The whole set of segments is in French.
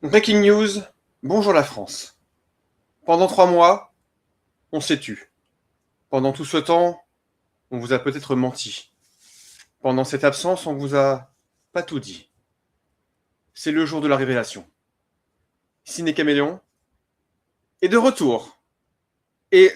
Breaking news, bonjour la France. Pendant 3 mois, on s'est tu. Pendant tout ce temps, on vous a peut-être menti. Pendant cette absence, on vous a pas tout dit. C'est le jour de la révélation. Ciné Caméléon est de retour. Et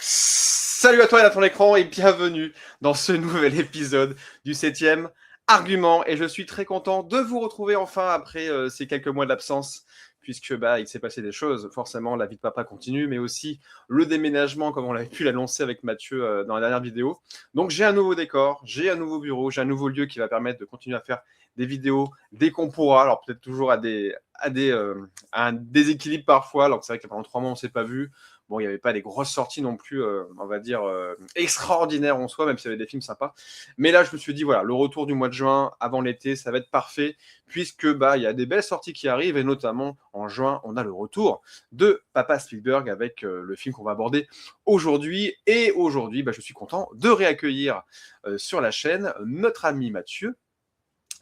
salut à toi et à ton écran et bienvenue dans ce nouvel épisode du 7e argument. Et je suis très content de vous retrouver enfin après ces quelques mois d'absence, puisque il s'est passé des choses. Forcément, la vie de papa continue, mais aussi le déménagement, comme on l'avait pu l'annoncer avec Mathieu dans la dernière vidéo. Donc j'ai un nouveau décor, j'ai un nouveau bureau, j'ai un nouveau lieu qui va permettre de continuer à faire des vidéos dès qu'on pourra. Alors peut-être toujours à un déséquilibre parfois. Alors c'est vrai que pendant 3 mois on ne s'est pas vu. Bon, il n'y avait pas des grosses sorties non plus, on va dire, extraordinaires en soi, même s'il y avait des films sympas. Mais là, je me suis dit, voilà, le retour du mois de juin, avant l'été, ça va être parfait, puisque il y a des belles sorties qui arrivent, et notamment, en juin, on a le retour de Papa Spielberg avec le film qu'on va aborder aujourd'hui. Et aujourd'hui, je suis content de réaccueillir sur la chaîne notre ami Mathieu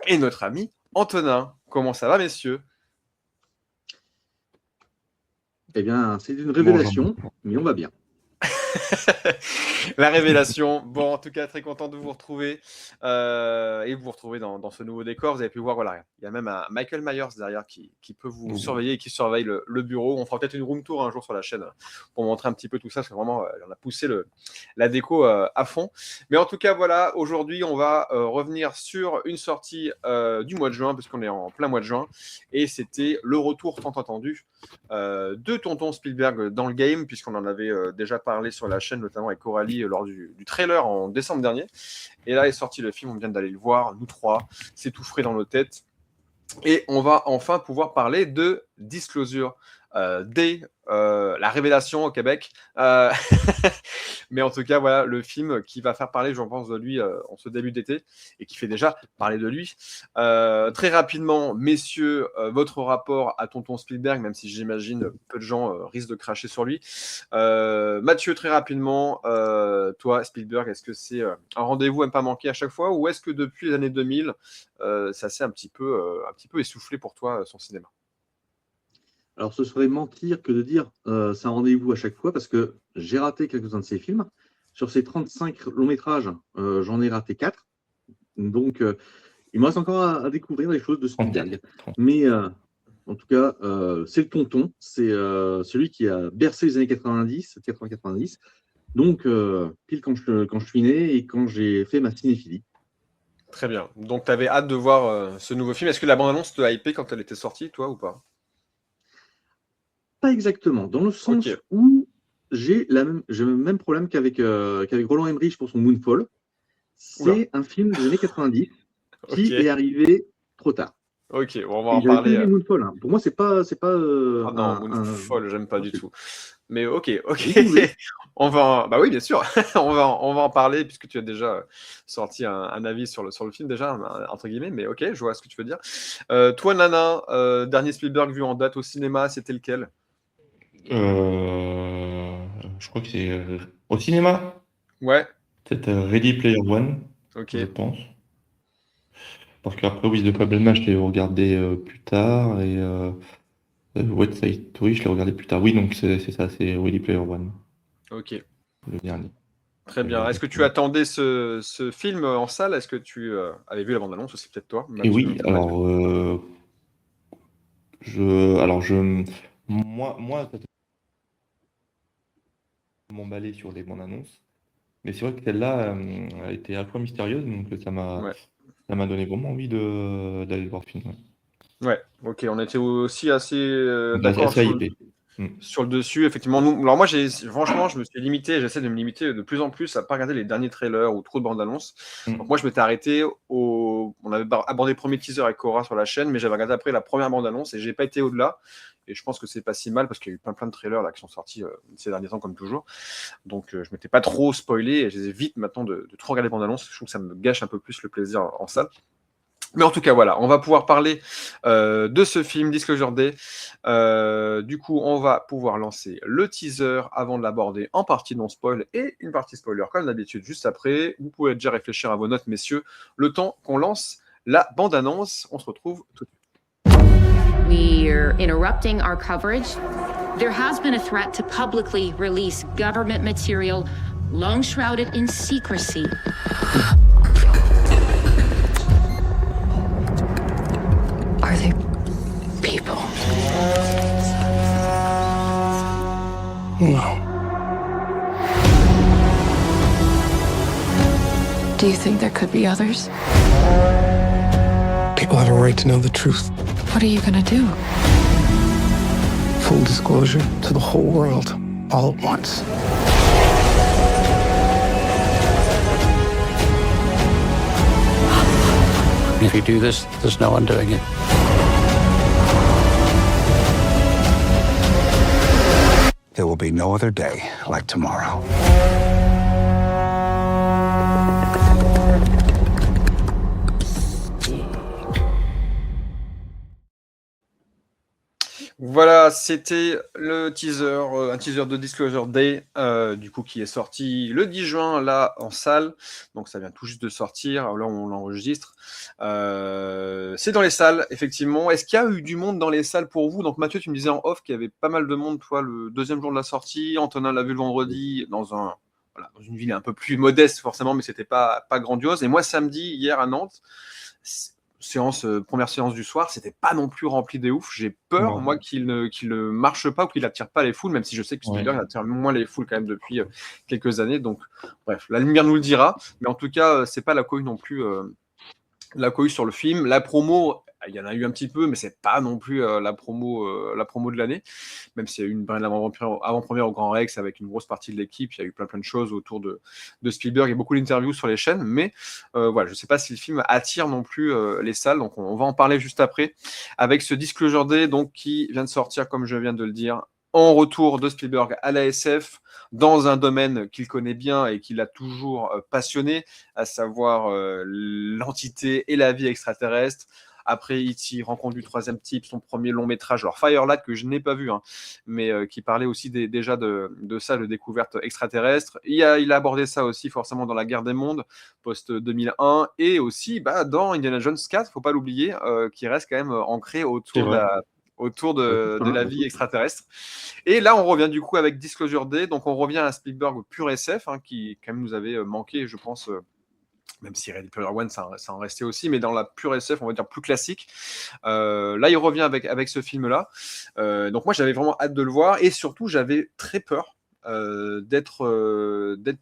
et notre ami Antonin. Comment ça va, messieurs ? Eh bien, c'est une révélation, mais on va bien. La révélation. Bon, en tout cas, très content de vous retrouver et vous retrouver dans ce nouveau décor. Vous avez pu voir, voilà, il y a même un Michael Myers derrière qui peut vous surveiller et qui surveille le bureau. On fera peut-être une room tour un jour sur la chaîne pour montrer un petit peu tout ça, parce que vraiment, on a poussé la déco à fond. Mais en tout cas, voilà, aujourd'hui, on va revenir sur une sortie du mois de juin, parce qu'on est en plein mois de juin, et c'était le retour tant attendu de Tonton Spielberg dans le game, puisqu'on en avait déjà parlé sur la chaîne, notamment avec Coralie lors du trailer en décembre dernier. Et là est sorti le film, on vient d'aller le voir, nous trois, c'est tout frais dans nos têtes. Et on va enfin pouvoir parler de Disclosure Day, la révélation au Québec. Mais en tout cas, voilà, le film qui va faire parler, je pense, de lui en ce début d'été et qui fait déjà parler de lui. Très rapidement, messieurs, votre rapport à Tonton Spielberg, même si j'imagine peu de gens risquent de cracher sur lui. Mathieu, très rapidement, toi, Spielberg, est-ce que c'est un rendez-vous à ne pas manquer à chaque fois, ou est-ce que depuis les années 2000, ça s'est un petit peu essoufflé pour toi, son cinéma ? Alors, ce serait mentir que de dire c'est un rendez-vous à chaque fois, parce que j'ai raté quelques-uns de ces films. Sur ces 35 longs métrages, j'en ai raté 4. Donc, il me reste encore à découvrir les choses de Spielberg. Mais en tout cas, c'est le tonton. C'est celui qui a bercé les années 90, 80-90. Donc, pile quand je suis né et quand j'ai fait ma cinéphilie. Très bien. Donc, tu avais hâte de voir ce nouveau film. Est-ce que la bande-annonce te hypait quand elle était sortie, toi, ou pas ? Pas exactement, dans le Ok. sens où j'ai le même problème qu'avec Roland Emmerich pour son Moonfall. Oula. C'est un film des années 90 Ok. qui est arrivé trop tard. Ok. Bon, on va Et en j'avais bien parler. aimé Moonfall, hein. Pour moi, c'est pas Ah non, un Moonfall, j'aime pas du insulte. tout. Mais ok. Vous pouvez. Bah oui, bien sûr. On va en parler puisque tu as déjà sorti un avis sur le film déjà, entre guillemets. Mais ok, je vois ce que tu veux dire. Toi, Nana, dernier Spielberg vu en date au cinéma, c'était lequel ? Je crois que c'est au cinéma. Ouais. Peut-être Ready Player One, Ok. je pense. Parce qu'après, oui, The Fabelmans, je l'ai regardé plus tard. Et West Side Story, je l'ai regardé plus tard. Oui, donc c'est ça, c'est Ready Player One, Ok. le dernier. Très bien. Est-ce que tu Exactement. attendais ce film en salle ? Est-ce que tu avais vu la bande-annonce aussi, peut-être toi, Et Mathieu, oui, Mathieu ? moi, ça m'emballait sur les bandes annonces. Mais c'est vrai que celle-là a été à la fois mystérieuse, donc Ouais. ça m'a donné vraiment envie d'aller le voir le film. Ouais. Ouais. Ok. On était aussi assez Donc d'accord assez hypé. Mm. sur le dessus, effectivement. Alors moi, franchement, je me suis limité, j'essaie de me limiter de plus en plus à pas regarder les derniers trailers ou trop de bandes annonces. Donc moi, Mm. je m'étais arrêté on avait abordé le premier teaser avec Cora sur la chaîne, mais j'avais regardé après la première bande annonce et j'ai pas été au-delà. Et je pense que c'est pas si mal parce qu'il y a eu plein de trailers là qui sont sortis ces derniers temps comme toujours. Donc je m'étais pas trop spoilé et j'essaie vite maintenant de trop regarder les bandes annonces. Je trouve que ça me gâche un peu plus le plaisir en salle. Mais en tout cas, voilà, on va pouvoir parler de ce film Disclosure Day. Du coup, on va pouvoir lancer le teaser avant de l'aborder en partie non spoil et une partie spoiler comme d'habitude juste après. Vous pouvez déjà réfléchir à vos notes, messieurs, le temps qu'on lance la bande-annonce. On se retrouve tout de suite. We're interrupting our coverage. There has been a threat to publicly release government material long shrouded in secrecy. Are they people? No. Do you think there could be others? People have a right to know the truth. What are you gonna do? Full disclosure to the whole world, all at once. If you do this, there's no undoing it. There will be no other day like tomorrow. Voilà, c'était le teaser, un teaser de Disclosure Day, du coup, qui est sorti le 10 juin, là, en salle. Donc, ça vient tout juste de sortir. Là, on l'enregistre. C'est dans les salles, effectivement. Est-ce qu'il y a eu du monde dans les salles pour vous? Donc, Mathieu, tu me disais en off qu'il y avait pas mal de monde, toi, le deuxième jour de la sortie. Antonin l'a vu le vendredi dans dans une ville un peu plus modeste, forcément, mais c'était pas grandiose. Et moi, samedi, hier, à Nantes, première séance du soir, c'était pas non plus rempli des ouf. J'ai peur, Non. moi, qu'il ne marche pas ou qu'il attire pas les foules, même si je sais que Spielberg attire moins les foules quand même depuis quelques années. Donc, bref, la lumière nous le dira. Mais en tout cas, c'est pas la cohue non plus. La cohue sur le film. La promo, il y en a eu un petit peu, mais c'est pas non plus la promo de l'année. Même s'il y a eu une avant-première au Grand Rex avec une grosse partie de l'équipe, il y a eu plein de choses autour de Spielberg et beaucoup d'interviews sur les chaînes. Mais voilà, je sais pas si le film attire non plus les salles. Donc on va en parler juste après avec ce Disclosure Day donc qui vient de sortir, comme je viens de le dire, en retour de Spielberg à la SF, dans un domaine qu'il connaît bien et qu'il a toujours passionné, à savoir l'entité et la vie extraterrestre. Après E.T., Rencontre du troisième type, son premier long métrage, alors Firelight, que je n'ai pas vu, hein, mais qui parlait aussi déjà de ça, de découverte extraterrestre. Il a abordé ça aussi forcément dans La Guerre des Mondes, post-2001, et aussi dans Indiana Jones 4, faut pas l'oublier, qui reste quand même ancré autour de la vie extraterrestre. Et là, on revient du coup avec Disclosure Day, donc on revient à Spielberg pur SF, hein, qui quand même nous avait manqué, je pense, même si Ready Player One, ça en restait aussi, mais dans la pure SF, on va dire plus classique. Là, il revient avec ce film-là. Donc moi, j'avais vraiment hâte de le voir, et surtout, j'avais très peur d'être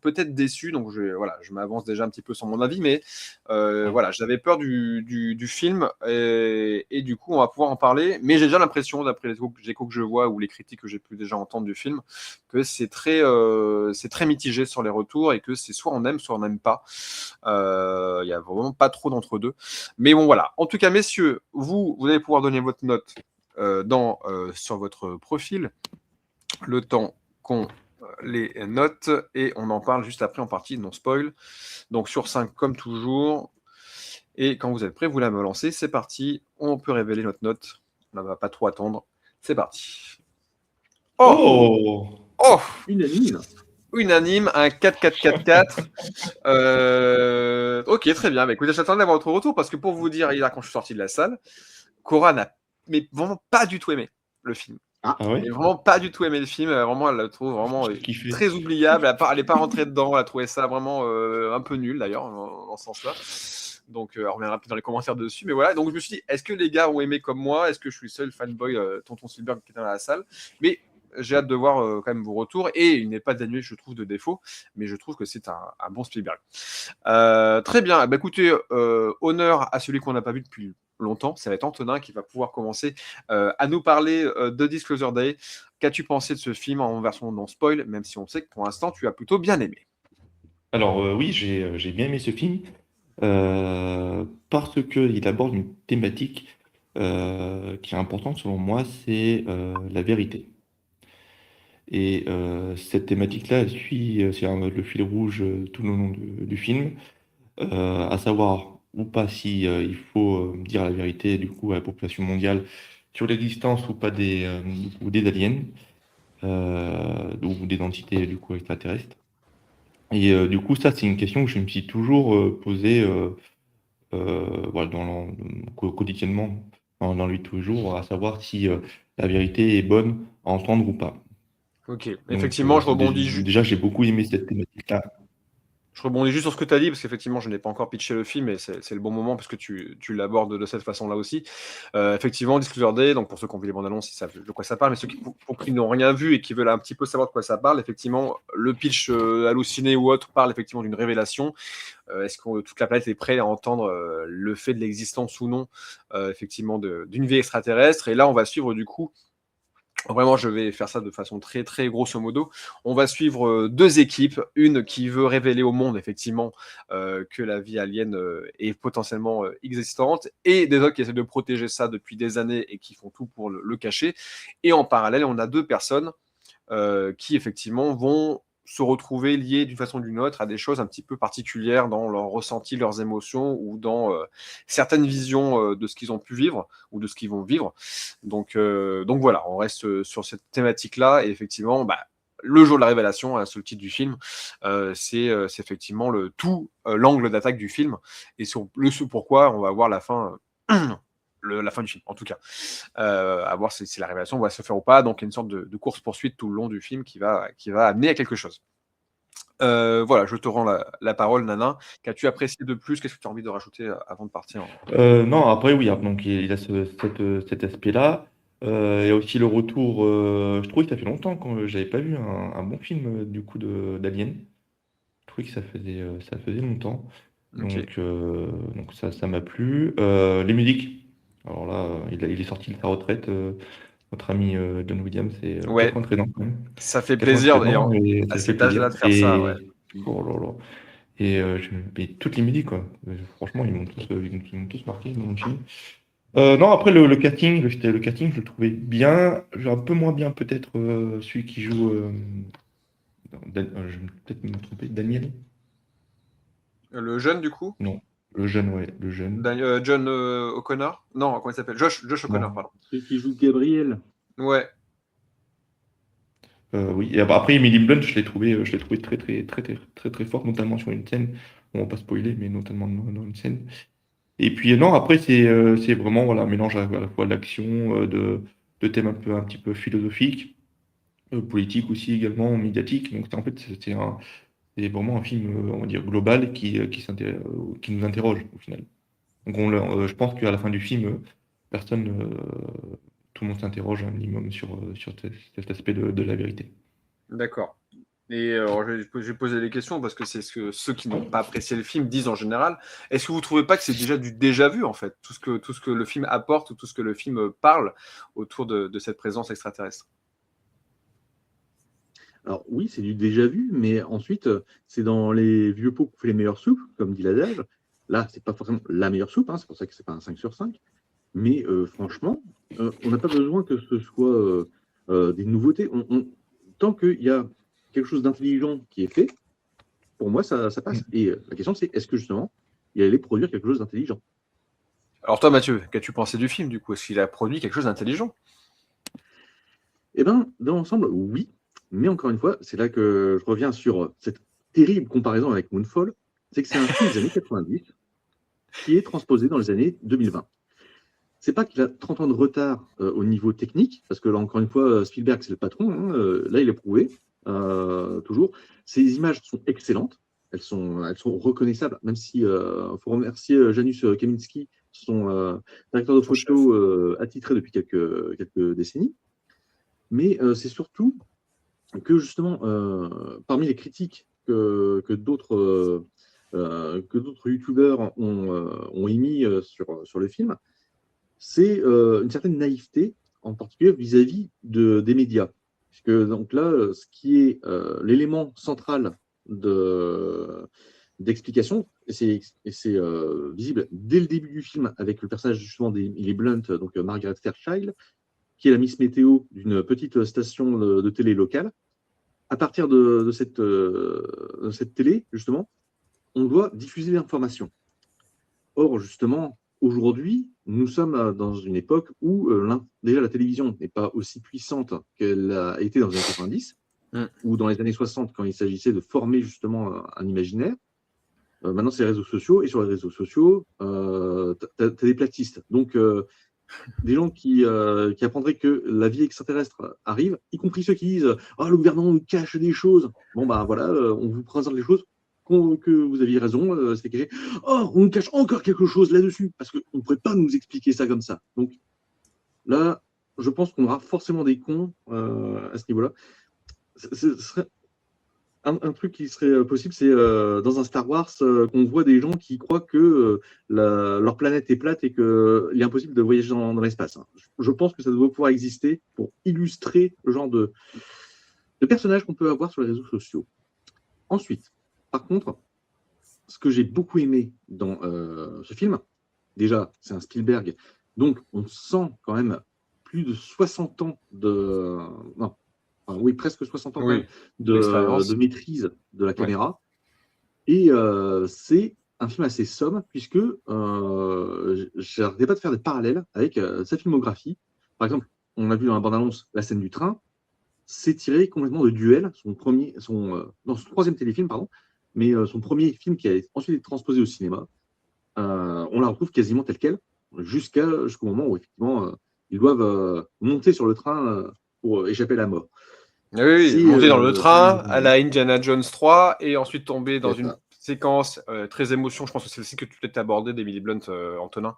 peut-être déçu. Donc je m'avance déjà un petit peu sur mon avis, mais voilà, j'avais peur du film, et du coup on va pouvoir en parler, mais j'ai déjà l'impression, d'après les échos que je vois ou les critiques que j'ai pu déjà entendre du film, que c'est très mitigé sur les retours, et que c'est soit on aime, soit on n'aime pas. Il y a vraiment pas trop d'entre-deux, mais bon, voilà. En tout cas, messieurs, vous allez pouvoir donner votre note sur votre profil, le temps qu'on les notes, et on en parle juste après en partie non spoil. Donc sur 5 comme toujours, et quand vous êtes prêts, vous la me lancez, c'est parti, on peut révéler notre note, on ne va pas trop attendre, c'est parti. Oh Unanime. Un 4-4-4-4. Ok, très bien. Écoutez, j'attendais d'avoir votre retour, parce que pour vous dire, hier, quand je suis sorti de la salle, Cora n'a vraiment pas du tout aimé le film. Ah ouais? Elle n'a vraiment pas du tout aimé le film. Vraiment, elle le trouve vraiment très oubliable. Elle n'est pas rentrée dedans. Elle a trouvé ça vraiment un peu nul, d'ailleurs, dans ce sens-là. Donc, on reviendra plus dans les commentaires dessus. Mais voilà, donc je me suis dit, est-ce que les gars ont aimé comme moi? Est-ce que je suis le seul fanboy Tonton Spielberg qui était dans la salle? Mais j'ai hâte de voir quand même vos retours. Et il n'est pas dénué, je trouve, de défauts. Mais je trouve que c'est un bon Spielberg. Très bien. Écoutez, honneur à celui qu'on n'a pas vu depuis longtemps. Ça va être Antonin qui va pouvoir commencer à nous parler de Disclosure Day. Qu'as-tu pensé de ce film en version non spoil, même si on sait que pour l'instant, tu as plutôt bien aimé? Alors oui, j'ai bien aimé ce film parce qu'il aborde une thématique qui est importante selon moi, c'est la vérité. Et cette thématique-là, c'est le fil rouge tout le long du film, à savoir ou pas si il faut dire la vérité du coup à la population mondiale sur l'existence ou pas ou des aliens ou des entités du coup extraterrestres. Et du coup, ça, c'est une question que je me suis toujours posée voilà, quotidiennement, dans la vie de tous les jours, à savoir si la vérité est bonne à entendre ou pas. Ok, Donc, effectivement, je rebondis, déjà, j'ai beaucoup aimé cette thématique-là. je rebondis juste sur ce que tu as dit, parce qu'effectivement, je n'ai pas encore pitché le film, et c'est le bon moment, parce que tu l'abordes de cette façon-là aussi. Effectivement, Disclosure Day, donc pour ceux qui ont vu les bandes annonces, ils savent de quoi ça parle, mais ceux pour qui n'ont rien vu et qui veulent un petit peu savoir de quoi ça parle, effectivement, le pitch halluciné ou autre parle effectivement d'une révélation. Est-ce que toute la planète est prête à entendre le fait de l'existence ou non, effectivement, d'une vie extraterrestre? Et là, on va suivre du coup. Vraiment, je vais faire ça de façon très, très grosso modo. On va suivre deux équipes. Une qui veut révéler au monde, effectivement, que la vie alien est potentiellement existante, et des autres qui essaient de protéger ça depuis des années et qui font tout pour le cacher. Et en parallèle, on a deux personnes qui, effectivement, vont se retrouver liées d'une façon ou d'une autre à des choses un petit peu particulières dans leur ressenti, leurs émotions, ou dans certaines visions de ce qu'ils ont pu vivre ou de ce qu'ils vont vivre. Donc voilà, on reste sur cette thématique-là, et effectivement, le jour de la révélation, c'est le titre du film, c'est effectivement l'angle d'attaque du film, et sur ce pourquoi on va voir la fin. La fin du film, en tout cas. À voir si la révélation va se faire ou pas. Donc, il y a une sorte de course-poursuite tout le long du film qui va amener à quelque chose. Voilà, je te rends la parole, Nana. Qu'as-tu apprécié de plus? Qu'est-ce que tu as envie de rajouter avant de partir? Non, après, oui, donc il a cet aspect-là. Il y a aussi le retour. Je trouvais que ça fait longtemps que j'avais pas vu un bon film du coup d'Alien. Je trouvais que ça faisait longtemps. Ok. Donc ça m'a plu. Les musiques. Alors là, il est sorti de sa retraite. Notre ami John Williams, c'est Ouais, 93 ans quand même. ça fait 93 plaisir, et ans, et à ça fait cet plaisir. âge-là de faire ça, ouais. Oh là là. Mais toutes les musiques, quoi. Franchement, ils m'ont tous marqué dans le film. Non, après le casting, le casting, je le trouvais bien. Un peu moins bien peut-être celui qui joue. Je vais peut-être me tromper. Daniel? Le jeune, du coup? Non, le jeune, ouais, le jeune. John O'Connor? Non, comment il s'appelle? Josh O'Connor, Non. pardon. Celui qui joue Gabriel. Ouais. Oui. Et après, Emily Blunt, je l'ai trouvé très, très, très, très, très, très fort, notamment sur une scène. On va pas spoiler, mais notamment dans une scène. Et puis non, après c'est vraiment voilà, un mélange à la fois d'action, de thèmes un petit peu philosophiques, politiques aussi également, médiatiques. Donc en fait c'est vraiment un film on va dire global qui nous interroge au final. Donc je pense qu'à la fin du film, tout le monde s'interroge un minimum sur cet aspect de la vérité. D'accord. Et alors, je vais poser des questions parce que c'est ce que ceux qui n'ont pas apprécié le film disent en général. Est-ce que vous ne trouvez pas que c'est déjà du déjà vu, en fait, tout ce que le film apporte, ou tout ce que le film parle autour de cette présence extraterrestre? Alors oui, c'est du déjà vu, mais ensuite, c'est dans les vieux pots qu'on fait les meilleures soupes, comme dit l'adage. Là, c'est pas forcément la meilleure soupe, hein, c'est pour ça que c'est pas un 5 sur 5. Mais franchement, on n'a pas besoin que ce soit des nouveautés. Tant qu'il y a quelque chose d'intelligent qui est fait, pour moi, ça passe. Et la question, c'est est-ce que justement, il allait produire quelque chose d'intelligent? Alors toi, Mathieu, qu'as-tu pensé du film, du coup? Est-ce qu'il a produit quelque chose d'intelligent? Eh bien, dans l'ensemble, oui. Mais encore une fois, c'est là que je reviens sur cette terrible comparaison avec Moonfall. C'est que c'est un film des années 90 qui est transposé dans les années 2020. C'est pas qu'il a 30 ans de retard au niveau technique, parce que là, encore une fois, Spielberg, c'est le patron. Hein, là, il est prouvé, toujours. Ces images sont excellentes. Elles sont reconnaissables, même si il faut remercier Janusz Kaminski, son directeur de photo attitré depuis quelques décennies. Mais c'est surtout que justement, parmi les critiques que d'autres youtubeurs ont émis sur le film, c'est une certaine naïveté, en particulier vis-à-vis des médias. Puisque donc là, ce qui est l'élément central d'explication, et c'est visible dès le début du film avec le personnage justement d'Emily Blunt, donc Margaret Fairchild, qui est la Miss Météo d'une petite station de télé locale. À partir de cette télé, justement, on doit diffuser l'information. Or, justement, aujourd'hui, nous sommes dans une époque où déjà la télévision n'est pas aussi puissante qu'elle a été dans les années 90 ou dans les années 60 quand il s'agissait de former justement un imaginaire. Maintenant, c'est les réseaux sociaux et sur les réseaux sociaux, tu as des platistes. Donc, des gens qui apprendraient que la vie extraterrestre arrive, y compris ceux qui disent « Ah, le gouvernement nous cache des choses ». Bon, bah voilà, on vous présente les choses que vous aviez raison, c'était caché. Oh, on nous cache encore quelque chose là-dessus, parce qu'on ne pourrait pas nous expliquer ça comme ça. Donc là, je pense qu'on aura forcément des cons à ce niveau-là. Ce serait un truc qui serait possible, c'est dans un Star Wars qu'on voit des gens qui croient que leur planète est plate et qu'il est impossible de voyager dans l'espace. Je pense que ça doit pouvoir exister pour illustrer le genre de personnages qu'on peut avoir sur les réseaux sociaux. Ensuite, par contre, ce que j'ai beaucoup aimé dans ce film, déjà, c'est un Spielberg, donc on sent quand même plus de 60 ans de... Non, enfin, oui, presque 60 ans quand même de maîtrise de la caméra. Et c'est un film assez somme, puisque j'arrêtais pas de faire des parallèles avec sa filmographie. Par exemple, on a vu dans la bande-annonce la scène du train, c'est tiré complètement de Duel, son troisième téléfilm, pardon, mais son premier film qui a ensuite été transposé au cinéma. On la retrouve quasiment telle quelle, jusqu'au moment où effectivement ils doivent monter sur le train pour échapper à la mort. Oui, monter dans le train à la Indiana Jones 3 et ensuite tomber dans une séquence très émotion. Je pense que c'est celle-ci que tu peut-être abordé d'Emily Blunt, Antonin,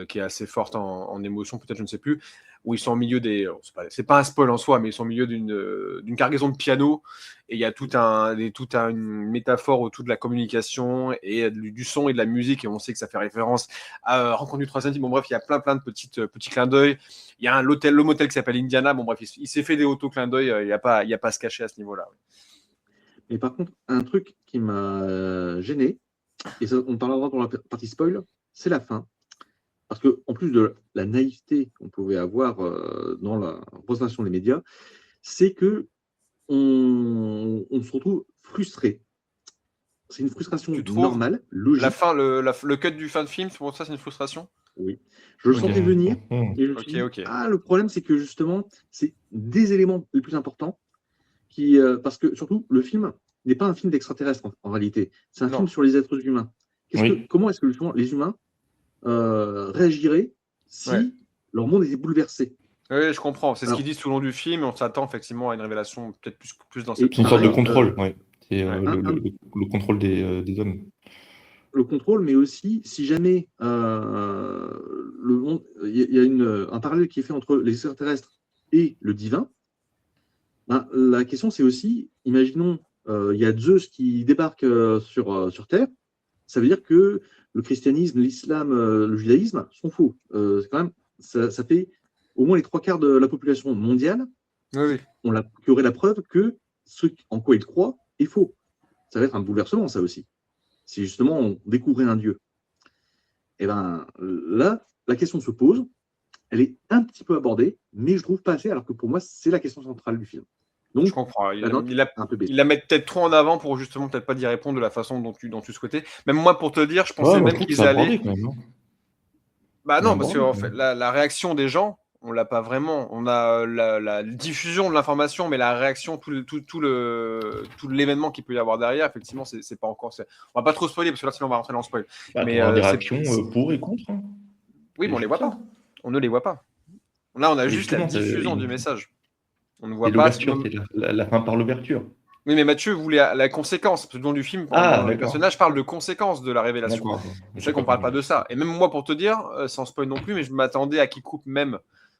qui est assez forte en émotion, peut-être, je ne sais plus, où ils sont au milieu des... C'est pas un spoil en soi, mais ils sont au milieu d'une cargaison de piano et il y a toute une métaphore autour de la communication et du son et de la musique et on sait que ça fait référence à Rencontre du troisième type. Bon bref, il y a plein de petits clins d'œil. Il y a le motel qui s'appelle Indiana. Bon bref, il s'est fait des auto-clins d'œil. Il n'y a pas à se cacher à ce niveau-là. Mais par contre, un truc qui m'a gêné, et ça, on parlera pour la partie spoil, c'est la fin. Parce qu'en plus de la naïveté qu'on pouvait avoir dans la représentation des médias, c'est que on se retrouve frustré. C'est une frustration normale, logique. La fin, le cut du fin de film, pour ça, c'est une frustration? Oui. Je le sentais venir. Et je me suis dit, le problème, c'est que justement, c'est des éléments les plus importants parce que surtout, le film n'est pas un film d'extraterrestres en réalité. C'est un film sur les êtres humains. Comment est-ce que les humains réagiraient si leur monde était bouleversé? Oui, je comprends. C'est ce qu'ils disent tout le long du film. On s'attend effectivement à une révélation peut-être plus dans cette... Une sorte de contrôle, c'est le contrôle des hommes. Le contrôle, mais aussi si jamais le monde, il y a un parallèle qui est fait entre les extraterrestres et le divin. La question, c'est aussi, imaginons, il y a Zeus qui débarque sur Terre. Ça veut dire que le christianisme, l'islam, le judaïsme sont faux. C'est quand même, ça fait au moins les 3/4 de la population mondiale qui aurait la preuve que ce en quoi ils croient est faux. Ça va être un bouleversement, ça aussi. Si justement on découvrait un dieu. Et bien là, la question se pose. Elle est un petit peu abordée, mais je trouve pas assez, alors que pour moi, c'est la question centrale du film. Donc, je comprends. Il la met peut-être trop en avant pour justement peut-être pas d'y répondre de la façon dont tu souhaitais. Même moi, pour te dire, je pensais même qu'ils allaient... Bah non, parce que en fait, la réaction des gens, on l'a pas vraiment. On a la diffusion de l'information, mais la réaction, tout l'événement qu'il peut y avoir derrière, effectivement, c'est pas encore... On va pas trop spoiler, parce que là, sinon on va rentrer dans le spoil. Mais des réactions pour et contre. Oui, mais on les voit pas. On ne les voit pas. Là, on a juste la diffusion du message. On ne voit pas. L'ouverture, c'est la fin par l'ouverture. Oui, mais Mathieu voulait la conséquence. Parce que dans le film, le personnage parle de conséquences de la révélation. C'est vrai qu'on ne parle pas de ça. Et même moi, pour te dire, sans spoil non plus, mais je m'attendais à qu'ils coupent même,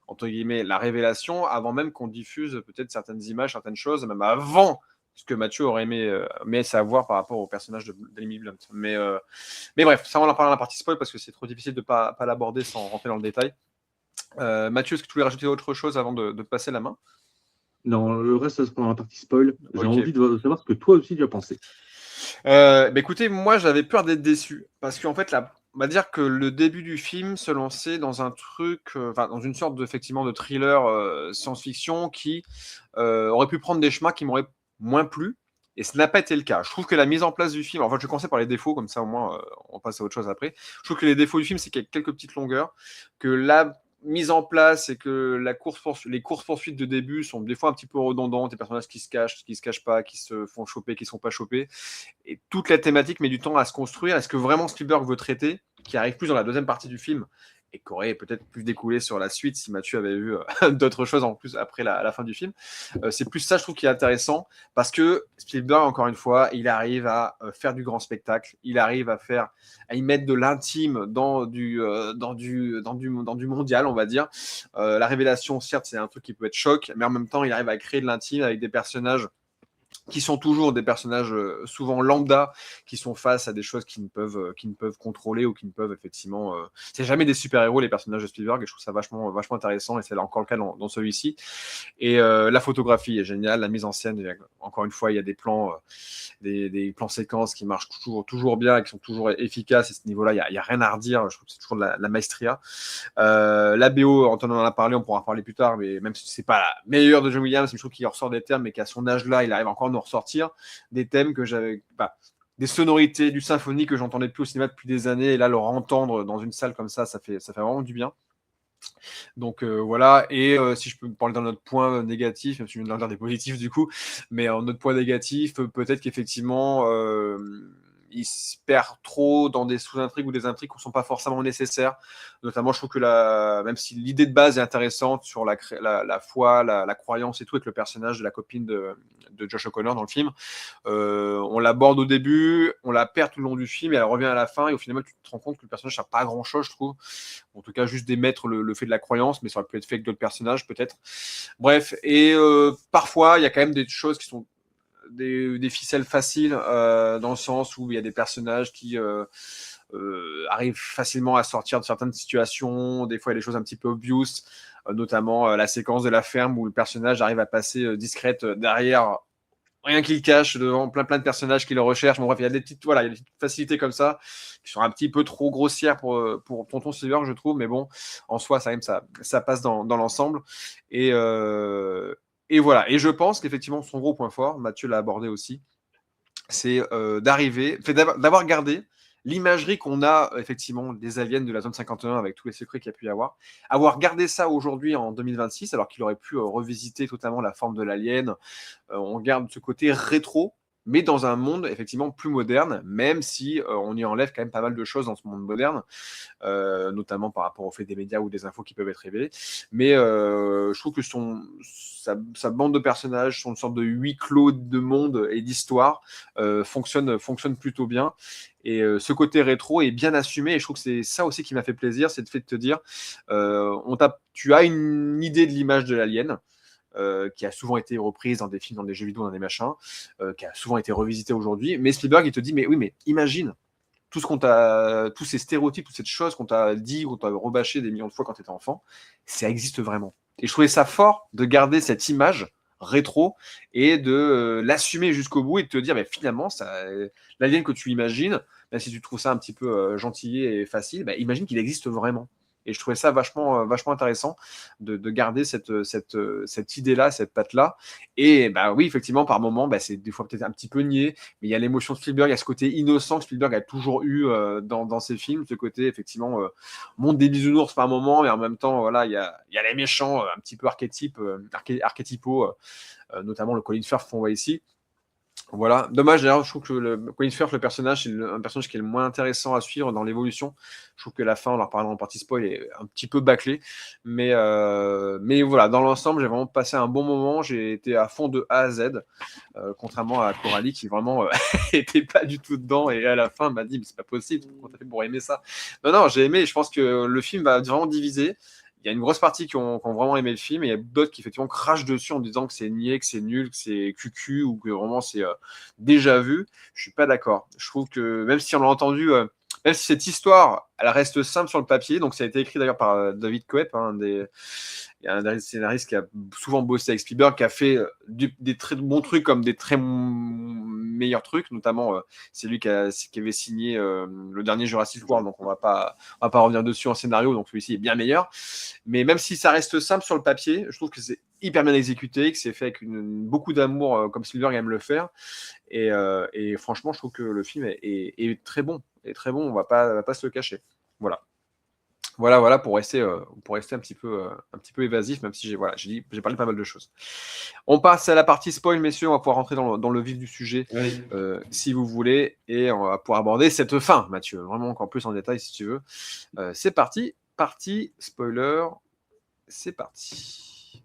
entre guillemets, la révélation avant même qu'on diffuse peut-être certaines images, certaines choses, même avant ce que Mathieu aurait aimé savoir par rapport au personnage d'Emily Blunt. Mais bref, ça, on en parle dans la partie spoil parce que c'est trop difficile de ne pas l'aborder sans rentrer dans le détail. Mathieu, est-ce que tu voulais rajouter autre chose avant de passer la main? Non, le reste, c'est pendant la partie spoil. J'ai envie de savoir ce que toi aussi tu as pensé. Écoutez, moi, j'avais peur d'être déçu. Parce qu'en fait, on va dire que le début du film se lançait dans un truc, dans une sorte de thriller science-fiction qui aurait pu prendre des chemins qui m'auraient moins plu. Et ça n'a pas été le cas. Je trouve que la mise en place du film, en fait, je vais commencer par les défauts, comme ça au moins on passe à autre chose après. Je trouve que les défauts du film, c'est qu'il y a quelques petites longueurs, que la mise en place et que les courses-poursuites de début sont des fois un petit peu redondantes, des personnages qui se cachent pas, qui se font choper, qui ne sont pas chopés. Et toute la thématique met du temps à se construire. Est-ce que vraiment Spielberg veut traiter, qui arrive plus dans la deuxième partie du film, et qui aurait peut-être pu découler sur la suite si Mathieu avait vu d'autres choses en plus après la fin du film. C'est plus ça, je trouve, qui est intéressant, parce que Spielberg, encore une fois, il arrive à faire du grand spectacle, il arrive à y mettre de l'intime dans du mondial, on va dire. La révélation, certes, c'est un truc qui peut être choc, mais en même temps, il arrive à créer de l'intime avec des personnages qui sont toujours des personnages souvent lambda, qui sont face à des choses qu'ils ne peuvent contrôler ou qui ne peuvent effectivement... C'est jamais des super-héros, les personnages de Spielberg, et je trouve ça vachement intéressant, et c'est là encore le cas dans celui-ci. Et la photographie est géniale, la mise en scène, encore une fois, il y a des plans séquences qui marchent toujours bien, et qui sont toujours efficaces, et à ce niveau-là, il n'y a rien à redire, je trouve que c'est toujours de la maestria. La BO, Antoine en a parlé, on pourra en parler plus tard, mais même si c'est pas la meilleure de John Williams, je trouve qu'il ressort des termes, mais qu'à son âge-là, il arrive encore à nous ressortir des thèmes que j'avais des sonorités, du symphonie que j'entendais plus au cinéma depuis des années, et là, le entendre dans une salle comme ça fait vraiment du bien. Donc voilà, et si je peux parler d'un autre point négatif, même si je viens de dire des positifs du coup, mais un autre point négatif, peut-être qu'effectivement, il se perd trop dans des sous-intrigues ou des intrigues qui ne sont pas forcément nécessaires. Notamment, je trouve que même si l'idée de base est intéressante sur la foi, la croyance et tout, avec le personnage de la copine de Josh O'Connor dans le film, on l'aborde au début, on la perd tout le long du film, et elle revient à la fin, et au final, tu te rends compte que le personnage n'a pas grand-chose, je trouve. En tout cas, juste d'émettre le fait de la croyance, mais ça aurait pu être fait avec d'autres personnages, peut-être. Bref, et parfois, il y a quand même des choses qui sont des ficelles faciles, dans le sens où il y a des personnages qui arrivent facilement à sortir de certaines situations. Des fois, il y a des choses un petit peu obvious, notamment la séquence de la ferme où le personnage arrive à passer discrète derrière rien qu'il cache devant plein de personnages qui le recherchent. Bon, bref, il y a des petites facilités comme ça qui sont un petit peu trop grossières pour Tonton Spielberg, je trouve, mais bon, en soi, ça passe dans l'ensemble. Et voilà. Et je pense qu'effectivement, son gros point fort, Mathieu l'a abordé aussi, c'est d'avoir gardé l'imagerie qu'on a effectivement des aliens de la zone 51 avec tous les secrets qu'il y a pu y avoir gardé ça aujourd'hui en 2026, alors qu'il aurait pu revisiter totalement la forme de l'alien. On garde ce côté rétro, mais dans un monde effectivement plus moderne, même si on y enlève quand même pas mal de choses dans ce monde moderne, notamment par rapport au fait des médias ou des infos qui peuvent être révélées. Mais je trouve que sa bande de personnages, son sorte de huis clos de monde et d'histoire fonctionne plutôt bien. Et ce côté rétro est bien assumé, et je trouve que c'est ça aussi qui m'a fait plaisir, c'est le fait de te dire, tu as une idée de l'image de l'alien, qui a souvent été reprise dans des films, dans des jeux vidéo, dans des machins, qui a souvent été revisité aujourd'hui. Mais Spielberg, il te dit, mais oui, mais imagine tous ces stéréotypes, toutes ces choses qu'on t'a dit, qu'on t'a rebâché des millions de fois quand tu étais enfant, ça existe vraiment. Et je trouvais ça fort de garder cette image rétro et de l'assumer jusqu'au bout et de te dire, mais finalement, l'alien que tu imagines, même si tu trouves ça un petit peu gentillé et facile, bah, imagine qu'il existe vraiment. Et je trouvais ça vachement intéressant de garder cette idée-là, cette patte-là. Et bah oui, effectivement, par moments, bah, c'est des fois peut-être un petit peu niais, mais il y a l'émotion de Spielberg, il y a ce côté innocent que Spielberg a toujours eu dans ses films, ce côté, effectivement, monde des bisounours par moment, mais en même temps, voilà, il y a les méchants un petit peu archétypaux, notamment le Colin Firth qu'on voit ici. Voilà, dommage d'ailleurs, je trouve que Colin Firth, le personnage, c'est un personnage qui est le moins intéressant à suivre dans l'évolution. Je trouve que la fin, on en reparlera en partie spoil, est un petit peu bâclée. Mais voilà, dans l'ensemble, j'ai vraiment passé un bon moment. J'ai été à fond de A à Z, contrairement à Coralie qui vraiment était pas du tout dedans, et à la fin m'a dit mais c'est pas possible, comment t'as fait pour aimer ça? Non, j'ai aimé, je pense que le film va vraiment diviser. Il y a une grosse partie qui ont vraiment aimé le film, et il y a d'autres qui effectivement crachent dessus en disant que c'est niais, que c'est nul, que c'est cucu, ou que vraiment c'est déjà vu. Je suis pas d'accord. Je trouve que même si on l'a entendu même si cette histoire, elle reste simple sur le papier, donc ça a été écrit d'ailleurs par David Koepp, il y a un des scénaristes qui a souvent bossé avec Spielberg, qui a fait des très bons trucs comme des très meilleurs trucs, notamment c'est lui qui avait signé le dernier Jurassic World, donc on va pas revenir dessus en scénario, donc celui-ci est bien meilleur. Mais même si ça reste simple sur le papier, je trouve que c'est hyper bien exécuté, que c'est fait avec beaucoup d'amour, comme Spielberg aime le faire. Et franchement, je trouve que le film est très bon. On va pas se le cacher. Voilà pour rester un petit peu évasif, même si j'ai parlé pas mal de choses. On passe à la partie spoil, messieurs. On va pouvoir rentrer dans le vif du sujet, Oui. si vous voulez, et on va pouvoir aborder cette fin, Mathieu, vraiment encore plus en détail si tu veux. C'est parti, spoiler, c'est parti.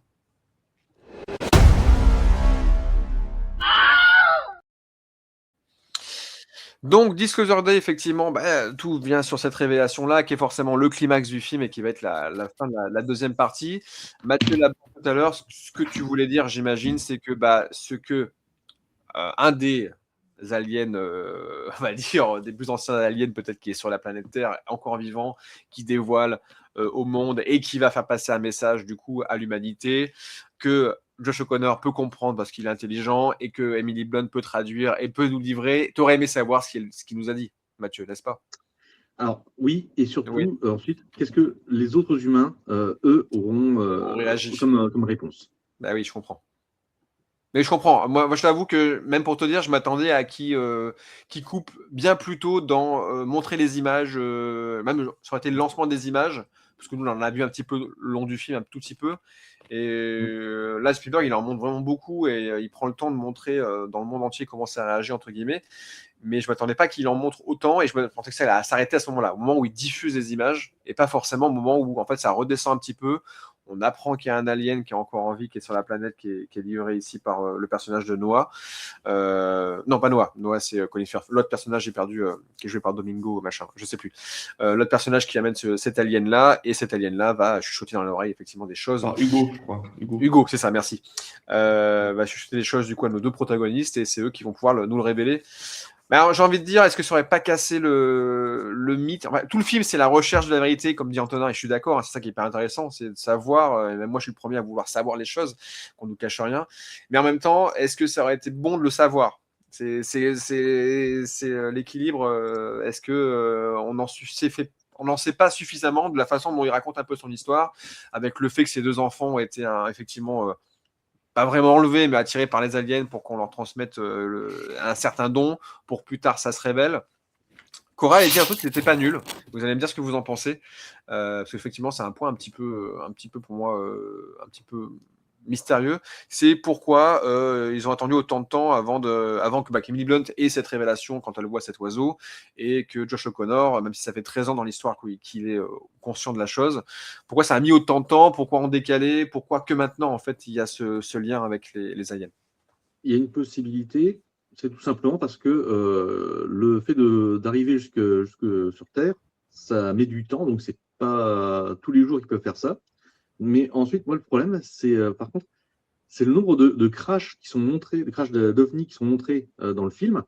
Donc, Disclosure Day, effectivement, tout vient sur cette révélation-là, qui est forcément le climax du film et qui va être la fin de la deuxième partie. Mathieu l'a dit tout à l'heure, ce que tu voulais dire, j'imagine, c'est que un des aliens, on va dire, des plus anciens aliens, peut-être, qui est sur la planète Terre, encore vivant, qui dévoile au monde et qui va faire passer un message, du coup, à l'humanité, que Josh O'Connor peut comprendre parce qu'il est intelligent et que Emily Blunt peut traduire et peut nous livrer. T'aurais aimé savoir ce qu'il nous a dit, Mathieu, n'est-ce pas? Alors, oui, et surtout, Oui. ensuite, qu'est-ce que les autres humains, eux, auront réagi. comme réponse? Bah oui, je comprends. Mais je comprends. Moi, je t'avoue que même pour te dire, je m'attendais à qui coupe bien plus tôt dans montrer les images, même ça aurait été le lancement des images, parce que nous, on en a vu un petit peu le long du film, un tout petit peu. Et là, Spielberg, il en montre vraiment beaucoup et il prend le temps de montrer dans le monde entier comment ça réagit, entre guillemets. Mais je ne m'attendais pas qu'il en montre autant et je pensais que ça allait s'arrêter à ce moment-là, au moment où il diffuse les images et pas forcément au moment où en fait ça redescend un petit peu. On apprend qu'il y a un alien qui est encore en vie, qui est sur la planète, qui est livré ici par le personnage de Noah. Non, pas Noah. Noah, c'est Colin Firth. L'autre personnage, j'ai perdu, qui est joué par Domingo, machin, je sais plus. L'autre personnage qui amène cet alien-là, et cet alien-là va chuchoter dans l'oreille effectivement des choses. Hugo, je crois. Hugo, c'est ça, merci. Va chuchoter des choses du coup à nos deux protagonistes, et c'est eux qui vont pouvoir nous le révéler. Alors, j'ai envie de dire, est-ce que ça aurait pas cassé le mythe? Enfin, tout le film, c'est la recherche de la vérité, comme dit Antonin, et je suis d'accord, hein, c'est ça qui est hyper intéressant, c'est de savoir, et même moi je suis le premier à vouloir savoir les choses, qu'on nous cache rien, mais en même temps, est-ce que ça aurait été bon de le savoir? C'est l'équilibre, est-ce que on n'en sait pas suffisamment de la façon dont il raconte un peu son histoire, avec le fait que ses deux enfants ont été effectivement pas vraiment enlevé, mais attiré par les aliens pour qu'on leur transmette un certain don, pour plus tard ça se révèle. Cora a dit un truc qui n'était pas nul. Vous allez me dire ce que vous en pensez, parce qu'effectivement c'est un point un petit peu pour moi un petit peu mystérieux. C'est pourquoi ils ont attendu autant de temps avant que Emily Blunt ait cette révélation quand elle voit cet oiseau, et que Josh O'Connor, même si ça fait 13 ans dans l'histoire qu'il est conscient de la chose, pourquoi ça a mis autant de temps, pourquoi en décalé, pourquoi que maintenant en fait il y a ce lien avec les aliens. Il y a une possibilité, c'est tout simplement parce que le fait d'arriver jusque sur Terre, ça met du temps, donc c'est pas tous les jours qu'ils peuvent faire ça. Mais ensuite, moi, le problème, c'est par contre, c'est le nombre de crashs qui sont montrés, de crashs d'OVNI qui sont montrés dans le film.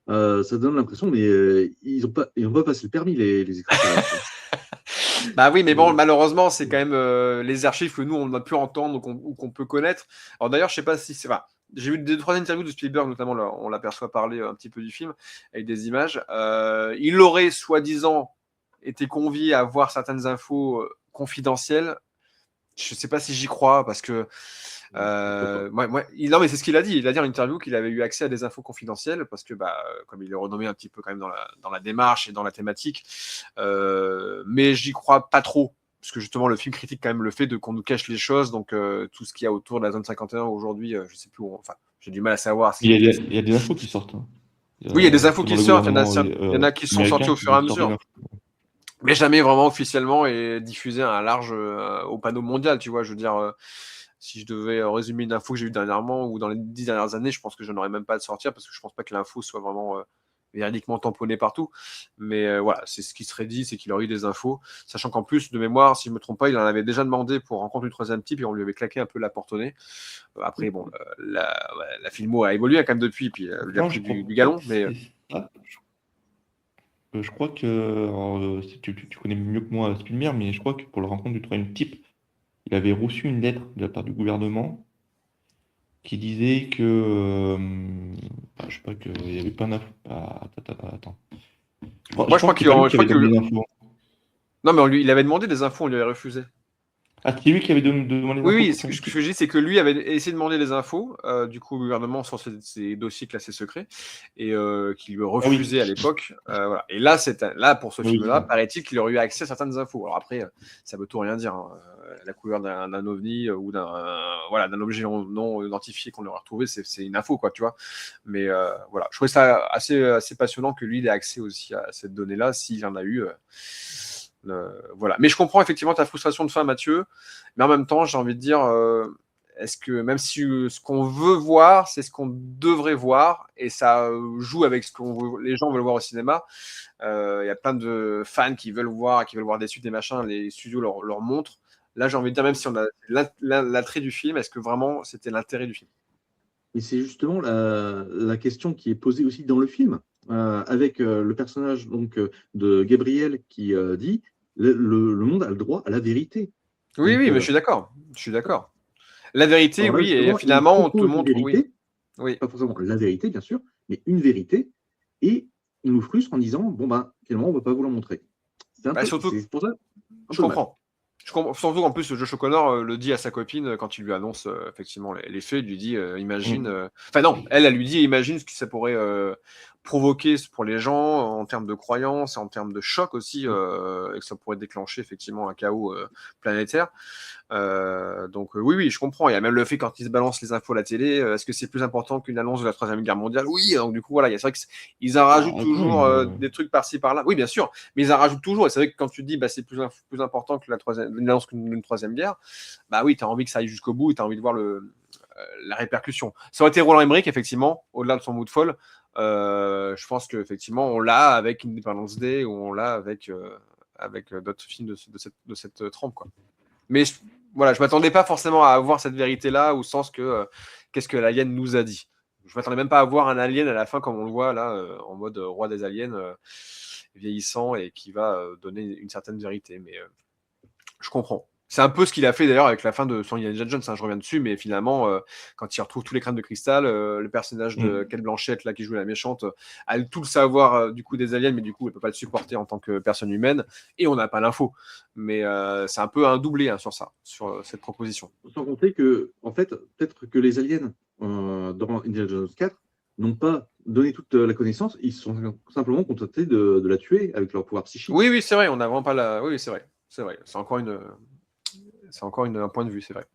Ça donne l'impression, mais ils n'ont pas passé le permis, les extraterrestres. Bah oui, mais bon, malheureusement, c'est quand même les archives que nous, on a pu entendre ou qu'on peut connaître. Alors d'ailleurs, je sais pas si c'est... Enfin, j'ai vu 2-3 interviews de Spielberg, notamment, là, on l'aperçoit parler un petit peu du film, avec des images. Il aurait, soi-disant, été convié à voir certaines infos confidentielles. Je sais pas si j'y crois, parce que... non, mais c'est ce qu'il a dit. Il a dit en interview qu'il avait eu accès à des infos confidentielles parce que, comme il est renommé un petit peu quand même dans la démarche et dans la thématique, mais j'y crois pas trop parce que justement le film critique quand même le fait qu'on nous cache les choses. Donc tout ce qu'il y a autour de la zone 51 aujourd'hui, je sais plus où. Enfin, j'ai du mal à savoir. Il y a des infos qui sortent. Hein. Oui, il y a des infos qui sortent. Il y en a qui sont sorties au fur et à mesure. Mais jamais vraiment officiellement et diffusé à un large au panneau mondial, tu vois. Je veux dire, si je devais résumer une info que j'ai eue dernièrement ou dans les 10 dernières années, je pense que je n'aurais même pas à le sortir parce que je pense pas que l'info soit vraiment véridiquement tamponnée partout. Mais voilà, c'est ce qui serait dit, c'est qu'il aurait eu des infos. Sachant qu'en plus, de mémoire, si je ne me trompe pas, il en avait déjà demandé pour Rencontre du troisième type et on lui avait claqué un peu la porte au nez. Après, bon, la filmo a évolué quand même depuis, puis il a pris du galon. Mais Je crois que, alors, si tu connais mieux que moi Spielberg, mais je crois que pour la rencontre du troisième type, il avait reçu une lettre de la part du gouvernement qui disait que, je sais pas, qu'il n'y avait pas d'infos. Attends. Moi, je crois que c'est pas lui qui je crois avait donné que... les infos. Non, mais il avait demandé des infos, on lui avait refusé. Ah, c'est lui qui avait demandé les Oui, infos oui, pour ce son que je dis, c'est que lui avait essayé de demander des infos, du coup, au gouvernement, sur ces dossiers classés secrets, et qui lui Ah oui, refusait à l'époque. Voilà. Et là, pour ce oui, film-là, c'est paraît-il qu'il aurait eu accès à certaines infos. Alors après, ça veut tout rien dire, hein. La couleur d'un ovni ou d'un objet non identifié qu'on aurait retrouvé, c'est une info, quoi, tu vois. Mais voilà, je trouvais ça assez passionnant que lui il ait accès aussi à cette donnée-là, s'il en a eu. Voilà. Mais je comprends effectivement ta frustration de fin, Mathieu. Mais en même temps, j'ai envie de dire, est-ce que même si ce qu'on veut voir, c'est ce qu'on devrait voir, et ça joue avec ce que les gens veulent voir au cinéma. Il y a plein de fans qui veulent voir des suites, des machins, les studios leur montrent. Là, j'ai envie de dire, même si on a l'attrait du film, est-ce que vraiment c'était l'intérêt du film? Et c'est justement la question qui est posée aussi dans le film, avec le personnage donc, de Gabriel qui dit le monde a le droit à la vérité. Oui, Donc, oui, mais je suis d'accord. Je suis d'accord. La vérité, alors là, oui, et justement, il finalement, on te propose une montre, oui. vérité, Oui. pas forcément la vérité, bien sûr, mais une vérité, et il nous frustre en disant bon, ben, finalement, on ne va pas vous la montrer. Surtout, C'est pour ça un je peu dommage. comprends. Surtout en plus, Josh O'Connor le dit à sa copine quand il lui annonce effectivement les faits. Il lui dit imagine. Enfin, non, elle lui dit imagine ce que ça pourrait provoquer pour les gens en termes de croyances, en termes de choc aussi, et que ça pourrait déclencher effectivement un chaos planétaire. Donc, oui, je comprends. Il y a même le fait quand ils se balancent les infos à la télé, est-ce que c'est plus important qu'une annonce de la Troisième Guerre mondiale? Oui, donc du coup, voilà, c'est vrai qu'ils en rajoutent toujours des trucs par-ci par-là. Oui, bien sûr, mais ils en rajoutent toujours. Et c'est vrai que quand tu dis c'est plus important que une annonce d'une Troisième Guerre, bah oui, tu as envie que ça aille jusqu'au bout et tu as envie de voir la répercussion. Ça aurait été Roland Emmerich, effectivement, au-delà de son mood fall. Je pense qu'effectivement, on l'a avec Independence Day ou on l'a avec d'autres films de cette trempe, quoi. Mais voilà, je m'attendais pas forcément à avoir cette vérité-là, au sens que qu'est-ce que l'alien nous a dit. Je m'attendais même pas à voir un alien à la fin, comme on le voit là, en mode roi des aliens, vieillissant et qui va donner une certaine vérité. Mais je comprends. C'est un peu ce qu'il a fait d'ailleurs avec la fin de son Indiana Jones, hein, je reviens dessus, mais finalement, quand il retrouve tous les crânes de cristal, le personnage de Kate Blanchett, là, qui joue la méchante, a tout le savoir du coup des aliens, mais du coup, elle peut pas le supporter en tant que personne humaine, et on n'a pas l'info. Mais c'est un peu un doublé sur ça, sur cette proposition. Sans compter que, en fait, peut-être que les aliens dans Indiana Jones 4 n'ont pas donné toute la connaissance, ils se sont simplement contentés de la tuer avec leur pouvoir psychique. Oui, c'est vrai, on n'a vraiment pas la. Oui, c'est vrai. C'est encore un point de vue, c'est vrai.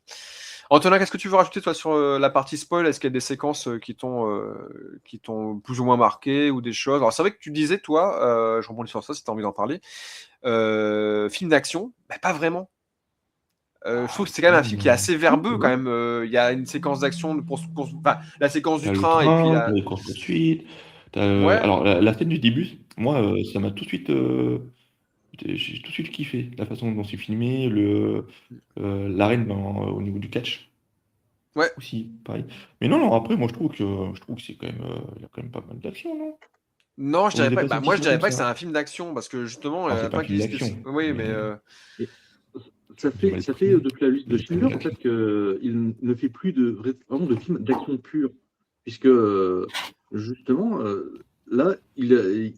Antonin, qu'est-ce que tu veux rajouter toi sur la partie spoil? Est-ce qu'il y a des séquences qui t'ont plus ou moins marqué ou des choses? Alors c'est vrai que tu disais toi, je rebondis sur ça si tu as envie d'en parler, film d'action, pas vraiment. Je trouve que c'est quand même un film qui est assez verbeux quand même. Il y a une séquence d'action la séquence du T'as le train et puis t'as les courses-poursuites. Ouais. Alors, la scène du début, moi, ça m'a tout de suite. J'ai tout de suite kiffé la façon dont c'est filmé, l'arène au niveau du catch. Ouais. Aussi, pareil. Mais non, après, moi, je trouve que c'est quand même. Il y a quand même pas mal d'action, non? Non, je dirais pas. Dépasse Moi, je dirais comme pas que c'est ça. un film d'action parce que justement, il y en Alors, a c'est pas un plein qui film disent que d'action. oui, mais Et ça fait depuis la liste de Schindler, en fait, qu'il ne fait plus vraiment de films d'action pure. Puisque, justement, là, je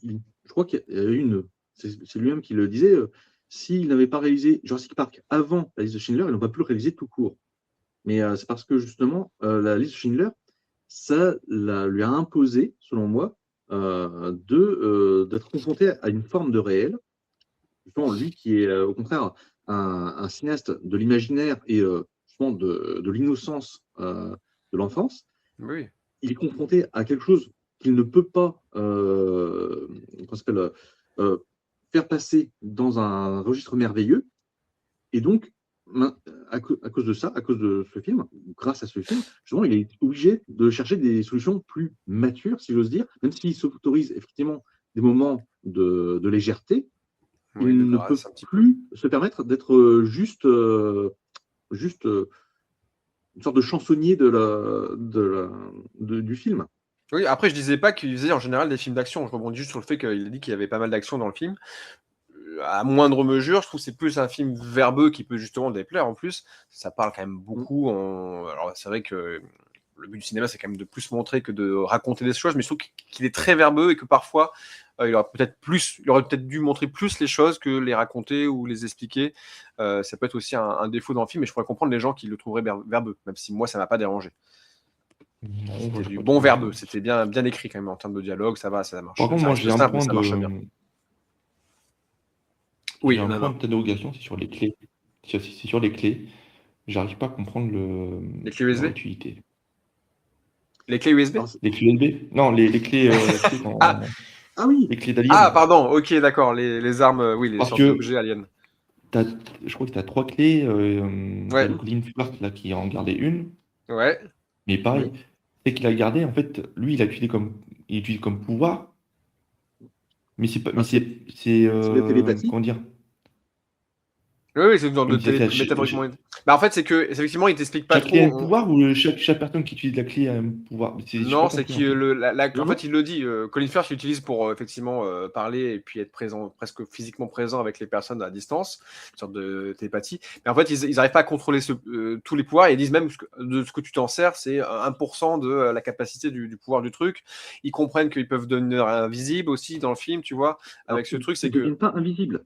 crois qu'il y a une. C'est lui-même qui le disait. S'il n'avait pas réalisé Jurassic Park avant la liste de Schindler, il n'aurait pas pu le réaliser tout court. Mais c'est parce que, justement, la liste de Schindler, ça lui a imposé, selon moi, d'être confronté à une forme de réel. Justement, lui qui est au contraire un cinéaste de l'imaginaire et justement de l'innocence de l'enfance, oui. il est confronté à quelque chose qu'il ne peut pas faire passer dans un registre merveilleux. Et donc, à cause de ça, à cause de ce film, grâce à ce film, justement, il est obligé de chercher des solutions plus matures, si j'ose dire, même s'il s'autorise effectivement des moments de légèreté. Oui, Il ne peut plus se permettre d'être juste une sorte de chansonnier du film. Oui, après, je disais pas qu'il faisait en général des films d'action. Je rebondis juste sur le fait qu'il a dit qu'il y avait pas mal d'action dans le film. À moindre mesure, je trouve que c'est plus un film verbeux qui peut justement déplaire en plus. Ça parle quand même beaucoup. Alors, c'est vrai que le but du cinéma, c'est quand même de plus montrer que de raconter des choses, mais je trouve qu'il est très verbeux et que parfois, il aurait peut-être dû montrer plus les choses que les raconter ou les expliquer. Ça peut être aussi un défaut dans le film, mais je pourrais comprendre les gens qui le trouveraient verbeux, même si moi, ça m'a pas dérangé. Non, C'était j'ai du pas bon trouvé ça. verbeux, c'était bien écrit quand même en termes de dialogue, ça va, ça marche. Par contre, Ça moi, reste simple, mais ça marche bien. Oui, j'ai un non, point non. d'interrogation, c'est sur les clés. C'est sur les clés. J'arrive pas à comprendre Les clés USB? leur utilité. Les clés USB? Alors, Les clés USB? Non, les clés, tu sais, Ah. Ah oui, les clés d'Alien. Ah, pardon, ok, d'accord, les armes, oui, les Parce sortes que d'objets aliens. je crois que tu as 3 clés. Ouais. T'as Colin Firth là, qui en gardait une. Ouais. Mais pareil, c'est qu'il a gardé, en fait, lui, il utilise comme pouvoir. Mais c'est pas. Ah, Mais c'est c'est de la télépathie. comment dire? Oui, c'est une sorte de Comme c'est ça, métaphoriquement. Bah, en fait, c'est que, effectivement, il t'explique pas chaque clé a un trop. pouvoir ou chaque personne qui utilise la clé a un pouvoir? J'ai Non, pas c'est compris, en qu'il fait. en fait, il le dit. Colin Firth l'utilise pour effectivement parler et puis être présent, presque physiquement présent avec les personnes à distance, une sorte de télépathie. Mais en fait, ils n'arrivent pas à contrôler tous les pouvoirs. Et ils disent même de ce que tu t'en sers, c'est 1% de la capacité du pouvoir du truc. Ils comprennent qu'ils peuvent devenir invisibles aussi dans le film, tu vois. Avec ce truc, c'est Ils ne que deviennent pas invisibles.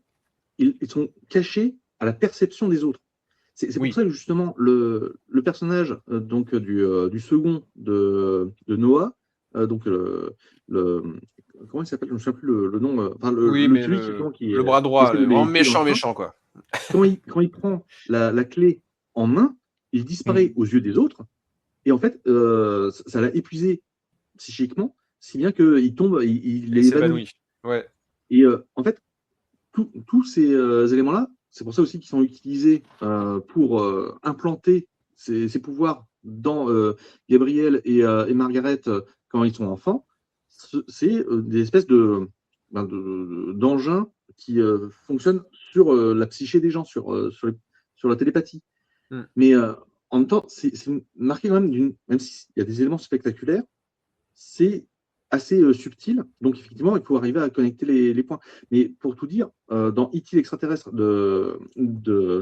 Ils sont cachés à la perception des autres. C'est Oui. pour ça que justement le personnage donc du second de Noah, donc comment il s'appelle? Je ne me souviens plus le nom. Enfin, oui, mais celui qui le bras qui droit, essaie de les vraiment tuer dans le train. méchant, quoi. Quand il prend la clé en main, il disparaît aux yeux des autres. Et en fait, ça l'a épuisé psychiquement, si bien qu'il tombe, il est Il évanoui. s'évanouit. Ouais. Et en fait, tous ces éléments-là, c'est pour ça aussi qu'ils sont utilisés pour implanter ces pouvoirs dans Gabriel et Margaret quand ils sont enfants. C'est des espèces d'engins qui fonctionnent sur la psyché des gens, sur la télépathie. Mais en même temps, c'est marqué quand même même s'il y a des éléments spectaculaires, c'est assez subtil. Donc, effectivement, il faut arriver à connecter les points. Mais pour tout dire, dans E.T. l'extraterrestre de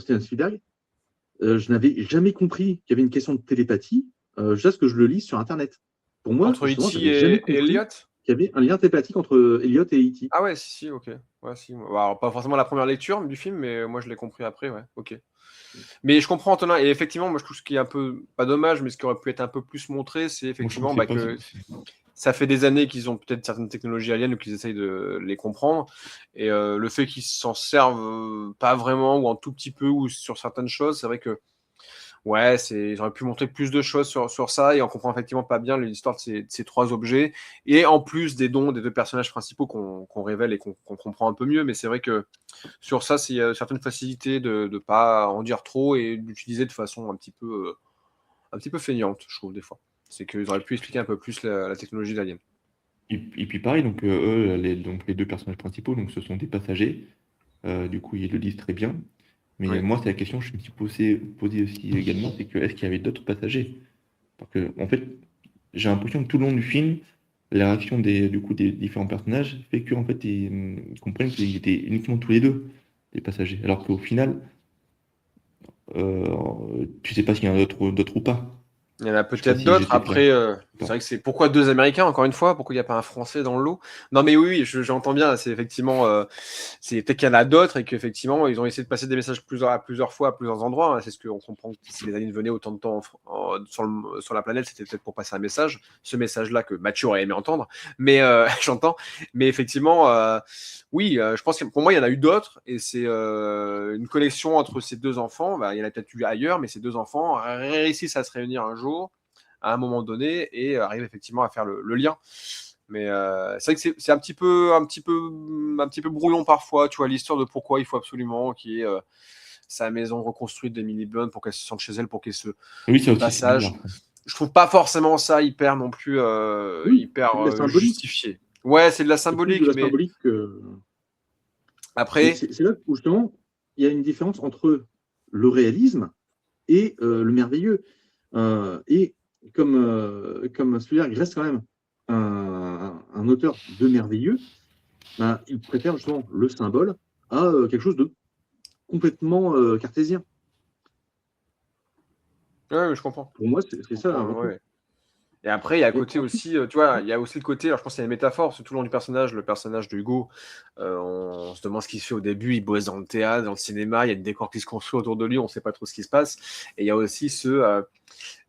Steven Spielberg, je n'avais jamais compris qu'il y avait une question de télépathie jusqu'à ce que je le lise sur Internet. Pour moi, Entre justement, E.T. je n'avais jamais et compris Elliot? qu'il y avait un lien télépathique entre Elliot et E.T. Ah ouais, si, ok. Ouais, si. Bah, alors, pas forcément la première lecture du film, mais moi je l'ai compris après, ouais, ok. Mais je comprends Antonin, et effectivement, moi je trouve ce qui est un peu, pas dommage, mais ce qui aurait pu être un peu plus montré, c'est Moi, je trouve effectivement que que ça fait des années qu'ils ont peut-être certaines technologies aliens ou qu'ils essayent de les comprendre, et le fait qu'ils s'en servent pas vraiment, ou un tout petit peu, ou sur certaines choses, c'est vrai que ouais, j'aurais pu montrer plus de choses sur ça et on comprend effectivement pas bien l'histoire de ces trois objets. Et en plus des dons des deux personnages principaux qu'on révèle et qu'on comprend un peu mieux. Mais c'est vrai que sur ça, c'est certaines facilités de ne pas en dire trop et d'utiliser de façon un petit peu feignante, je trouve, des fois. C'est qu'ils auraient pu expliquer un peu plus la technologie d'Alien. Et puis pareil, donc eux, donc les deux personnages principaux, donc ce sont des passagers. Du coup, ils le disent très bien. Mais Oui. moi, c'est la question que je me suis posée aussi également, c'est que est-ce qu'il y avait d'autres passagers? Parce que, en fait, j'ai l'impression que tout le long du film, la réaction des différents personnages fait qu'en fait, ils comprennent qu'ils étaient uniquement tous les deux des passagers. Alors qu'au final, tu sais pas s'il y en a d'autres ou pas. Il y en a Je sais pas peut-être si d'autres. j'étais clair. Après, c'est vrai que c'est pourquoi deux Américains, encore une fois, pourquoi il n'y a pas un Français dans le lot? Non, mais oui, j'entends bien. C'est effectivement, c'est peut-être qu'il y en a d'autres et qu'effectivement, ils ont essayé de passer des messages plusieurs fois à plusieurs endroits. Hein. C'est ce qu'on comprend. Si les aliens venaient autant de temps sur la planète, c'était peut-être pour passer un message. Ce message-là que Mathieu aurait aimé entendre, mais j'entends. Mais effectivement, oui, je pense que pour moi, il y en a eu d'autres et c'est une connexion entre ces deux enfants. Bah, il y en a peut-être eu ailleurs, mais ces deux enfants réussissent à se réunir un jour, à un moment donné, et arrivent effectivement à faire le lien. Mais c'est vrai que c'est un petit peu brouillon parfois, tu vois, l'histoire de pourquoi il faut absolument qu'il y ait sa maison reconstruite d'Emily Blunt pour qu'elle se sente chez elle, pour qu'elle se Oui, ça aussi, c'est passage. bizarre. Je trouve pas forcément ça hyper non plus hyper c'est de la symbolique. justifié. Ouais, c'est de la symbolique, C'est de la mais symbolique. après, c'est là où justement il y a une différence entre le réalisme et le merveilleux. Et comme Spielberg reste quand même un auteur de merveilleux, ben, il préfère justement le symbole à quelque chose de complètement cartésien. Ouais, je comprends. Pour moi, c'est ça avant tout. Ouais. Et après, il y a un Et côté ensuite, aussi, tu vois, il y a aussi le côté, alors je pense qu'il y a une métaphore, c'est tout le long du personnage, le personnage de Hugo, on se demande ce qu'il fait au début, il bosse dans le théâtre, dans le cinéma, il y a des décors qui se construisent autour de lui, on ne sait pas trop ce qui se passe. Et il y a aussi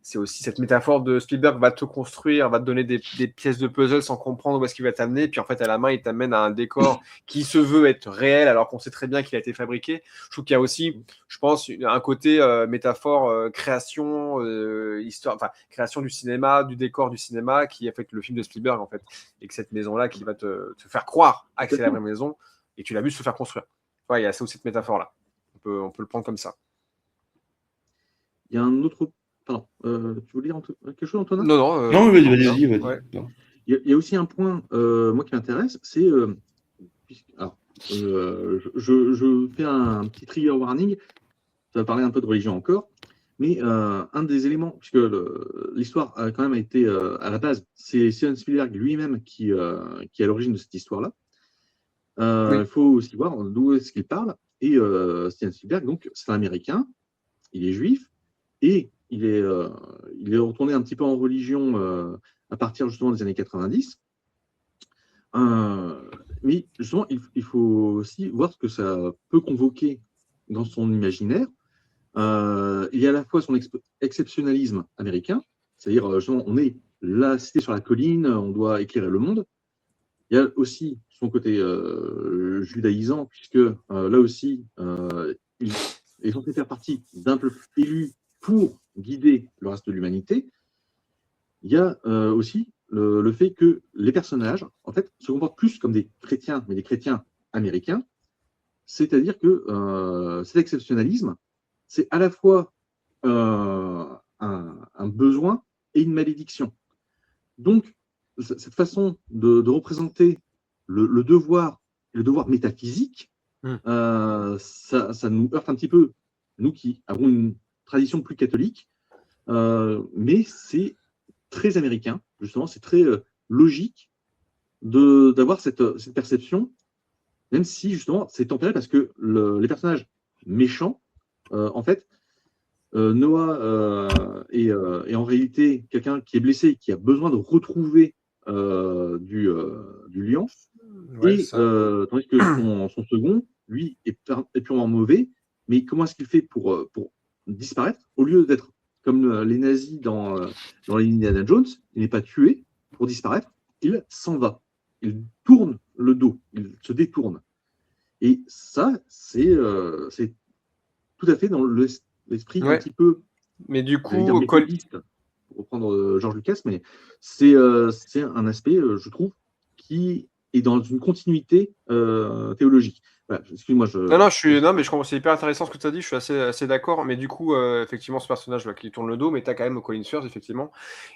c'est aussi cette métaphore de Spielberg va te construire, va te donner des pièces de puzzle sans comprendre où est-ce qu'il va t'amener, puis en fait à la main il t'amène à un décor qui se veut être réel alors qu'on sait très bien qu'il a été fabriqué. Je trouve qu'il y a aussi, je pense, un côté métaphore, création, histoire, enfin création du cinéma, du décor du cinéma qui a fait le film de Spielberg en fait, et que cette maison-là qui va te faire croire que c'est la vraie maison et que tu l'as vu se faire construire. Ouais, il y a aussi cette métaphore-là. On peut le prendre comme ça. il y a un autre. Pardon, tu voulais dire quelque chose, Antonin? Non, Non, vas-y, bien. vas-y. Ouais. Non. Il y a aussi un point, moi, qui m'intéresse, c'est. Alors, je fais un petit trigger warning. Ça va parler un peu de religion encore. Mais un des éléments, puisque l'histoire a quand même été à la base, c'est Steven Spielberg lui-même qui est à l'origine de cette histoire-là. Il faut aussi voir d'où est-ce qu'il parle. Et Steven Spielberg, donc, c'est un Américain, il est juif, et il est retourné un petit peu en religion à partir justement des années 90. Mais justement, il faut aussi voir ce que ça peut convoquer dans son imaginaire. Il y a à la fois son exceptionnalisme américain, c'est-à-dire justement, on est la cité sur la colline, on doit éclairer le monde. Il y a aussi son côté judaïsant, puisque là aussi, il est censé faire partie d'un peuple élu pour guider le reste de l'humanité. Il y a aussi le fait que les personnages, en fait, se comportent plus comme des chrétiens, mais des chrétiens américains. C'est-à-dire que cet exceptionnalisme, c'est à la fois un besoin et une malédiction. Donc, cette façon de représenter le devoir métaphysique, ça nous heurte un petit peu, nous qui avons une tradition plus catholique, mais c'est très américain, justement, c'est très logique d'avoir cette perception, même si justement c'est tempéré parce que les personnages méchants, en fait, Noah est en réalité quelqu'un qui est blessé et qui a besoin de retrouver du liant. Ouais, Et tandis que son second, lui, est purement mauvais. Mais comment est-ce qu'il fait pour disparaître? Au lieu d'être comme les nazis dans les Indiana Jones, il n'est pas tué pour disparaître, il s'en va. Il tourne le dos, il se détourne. Et ça, c'est tout à fait dans l'esprit un petit peu, mais du j'allais dire coup, méthodiste, pour reprendre George Lucas, mais c'est un aspect, je trouve, qui est dans une continuité théologique. Voilà, excuse-moi. Non, mais je comprends, c'est hyper intéressant ce que tu as dit, je suis assez d'accord, mais du coup, effectivement, ce personnage qui tourne le dos, mais tu as quand même Colin Firth, effectivement,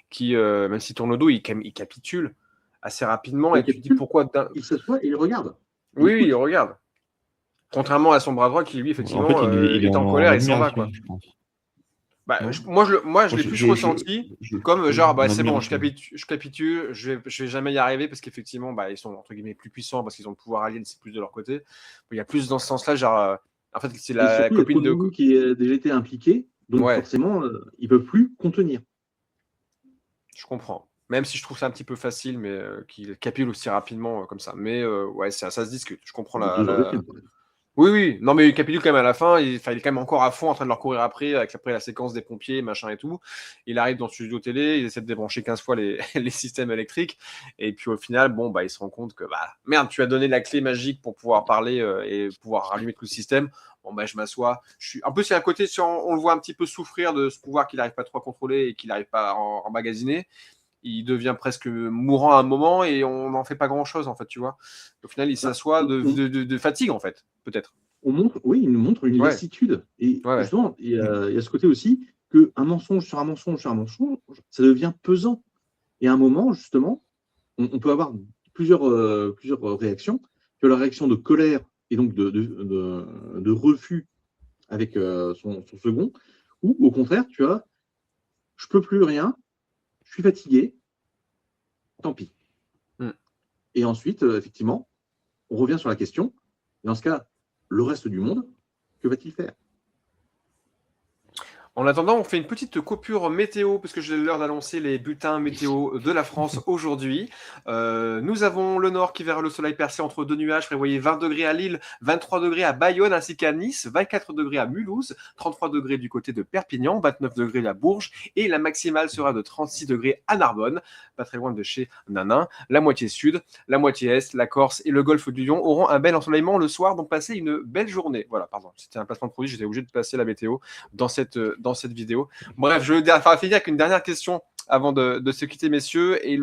qui, même s'il tourne le dos, il capitule assez rapidement, et tu te dis pourquoi... Il s'assoit et il regarde. Oui, il regarde. Contrairement à son bras droit qui, lui, effectivement, En fait, il est en colère et s'en va, admiration, quoi. je pense. Bah, Non. moi, je l'ai plus ressenti comme genre, c'est bon, je capitule, je vais jamais y arriver parce qu'effectivement, ils sont entre guillemets plus puissants parce qu'ils ont le pouvoir alien, c'est plus de leur côté. Il y a plus dans ce sens-là, genre, en fait, c'est la surtout, copine il y a trop de qui a déjà été impliqué, donc forcément, ils peuvent plus contenir. Je comprends. Même si je trouve ça un petit peu facile, mais qu'il capitule aussi rapidement comme ça. Mais ouais, ça se discute. Je comprends Oui. Non, mais il capitule quand même à la fin. Il est quand même encore à fond en train de leur courir après la séquence des pompiers, machin et tout. Il arrive dans le studio télé, il essaie de débrancher 15 fois les systèmes électriques. Et puis au final, il se rend compte que merde, tu as donné la clé magique pour pouvoir parler et pouvoir rallumer tout le système. Je m'assois. En plus, il y a un côté, on le voit un petit peu souffrir de ce pouvoir qu'il n'arrive pas trop à contrôler et qu'il n'arrive pas à emmagasiner. Il devient presque mourant à un moment et on n'en fait pas grand-chose, en fait, tu vois. Au final, il s'assoit de fatigue, en fait, peut-être. Il nous montre une lassitude. Et justement, il y a ce côté aussi qu'un mensonge sur un mensonge sur un mensonge, ça devient pesant. Et à un moment, justement, on peut avoir plusieurs réactions. Que la réaction de colère et donc de refus avec son second, ou au contraire, tu as je peux plus rien, je suis fatigué, tant pis. Et ensuite, effectivement, on revient sur la question. Dans ce cas, le reste du monde, que va-t-il faire? En attendant, on fait une petite coupure météo, parce que j'ai l'heure d'annoncer les bulletins météo de la France aujourd'hui. Nous avons le nord qui verra le soleil percer entre deux nuages. Prévoyez 20 degrés à Lille, 23 degrés à Bayonne ainsi qu'à Nice, 24 degrés à Mulhouse, 33 degrés du côté de Perpignan, 29 degrés à Bourges, et la maximale sera de 36 degrés à Narbonne, pas très loin de chez Nanin. La moitié sud, la moitié est, la Corse et le golfe du Lion auront un bel ensoleillement le soir, donc passez une belle journée. Voilà, pardon, c'était un placement de produit, j'étais obligé de passer la météo dans cette vidéo. Bref, je vais finir avec une dernière question avant de se quitter, messieurs. Et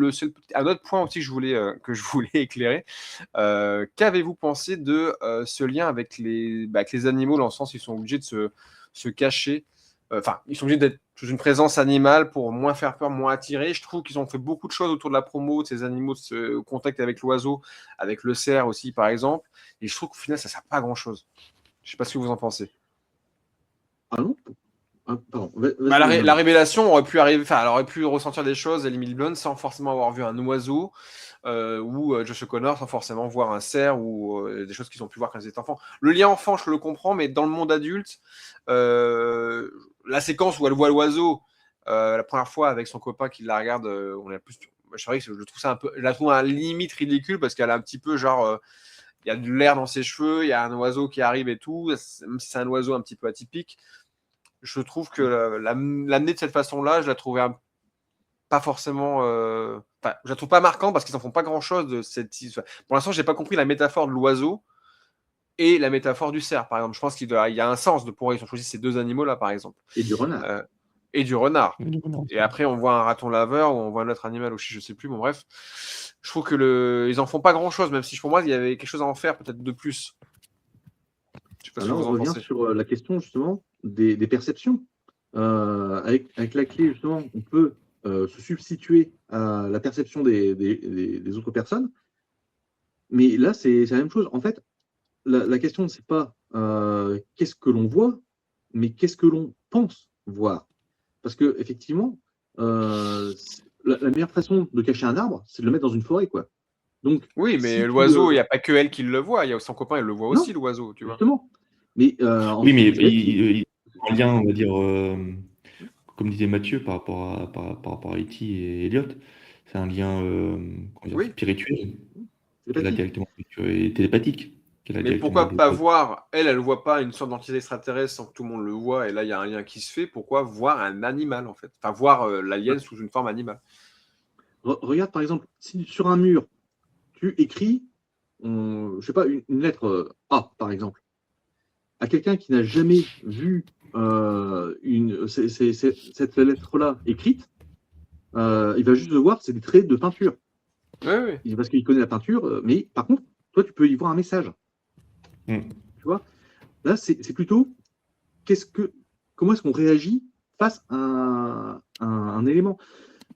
un autre point aussi que je voulais éclairer. Qu'avez-vous pensé de ce lien avec les animaux, dans le sens où ils sont obligés de se cacher, enfin, ils sont obligés d'être sous une présence animale pour moins faire peur, moins attirer. Je trouve qu'ils ont fait beaucoup de choses autour de la promo de ces animaux, de ce contact avec l'oiseau, avec le cerf aussi, par exemple. Et je trouve qu'au final, ça ne sert pas à grand-chose. Je ne sais pas ce que vous en pensez. Ah non? Pardon. La révélation aurait pu arriver, enfin, elle aurait pu ressentir des choses, Emily Blunt, sans forcément avoir vu un oiseau, ou Josh O'Connor, sans forcément voir un cerf, ou des choses qu'ils ont pu voir quand ils étaient enfants. Le lien enfant, je le comprends, mais dans le monde adulte, la séquence où elle voit l'oiseau, la première fois avec son copain qui la regarde, on a plus. C'est vrai que je trouve ça un peu, je la trouve à la limite ridicule parce qu'elle a un petit peu genre. Il y a de l'air dans ses cheveux, il y a un oiseau qui arrive et tout, même si c'est un oiseau un petit peu atypique. Je trouve que l'amener de cette façon-là, je la trouvais pas forcément. Je la trouve pas marquante parce qu'ils en font pas grand-chose de cette. Pour l'instant, j'ai pas compris la métaphore de l'oiseau et la métaphore du cerf, par exemple. Je pense qu'il y a un sens de pourquoi ils ont choisi ces deux animaux-là, par exemple. Et du renard. Et du renard. Et après, on voit un raton laveur ou on voit un autre animal aussi, je sais plus. Bon, bref, je trouve que ils en font pas grand-chose, même si pour moi, il y avait quelque chose à en faire, peut-être de plus. Je sais pas ce que vous en on revient pensez. sur la question justement des perceptions. Avec la clé, justement, on peut se substituer à la perception des autres personnes. Mais là, c'est la même chose. En fait, la question, c'est pas qu'est-ce que l'on voit, mais qu'est-ce que l'on pense voir. Parce que effectivement, la meilleure façon de cacher un arbre, c'est de le mettre dans une forêt, quoi. Donc, oui, mais l'oiseau, il n'y a pas que elle qui le voit. Il y a son copain, elle le voit aussi, l'oiseau, tu vois. Justement. Mais, oui, mais il en lien, on va dire, comme disait Mathieu, par rapport à E.T. et Elliot, c'est un lien spirituel, qu'elle a directement, et télépathique. Mais pourquoi pas voir, elle ne voit pas une sorte d'entité extraterrestre sans que tout le monde le voit, et là il y a un lien qui se fait, pourquoi voir un animal en fait? Enfin, voir l'alien sous une forme animale. Regarde par exemple, si sur un mur, tu écris, je sais pas, une lettre A par exemple, à quelqu'un qui n'a jamais vu cette lettre-là écrite, il va juste le voir, c'est des traits de peinture. Oui. Parce qu'il connaît la peinture, mais par contre, toi, tu peux y voir un message. Tu vois? Là, c'est plutôt comment est-ce qu'on réagit face à un élément.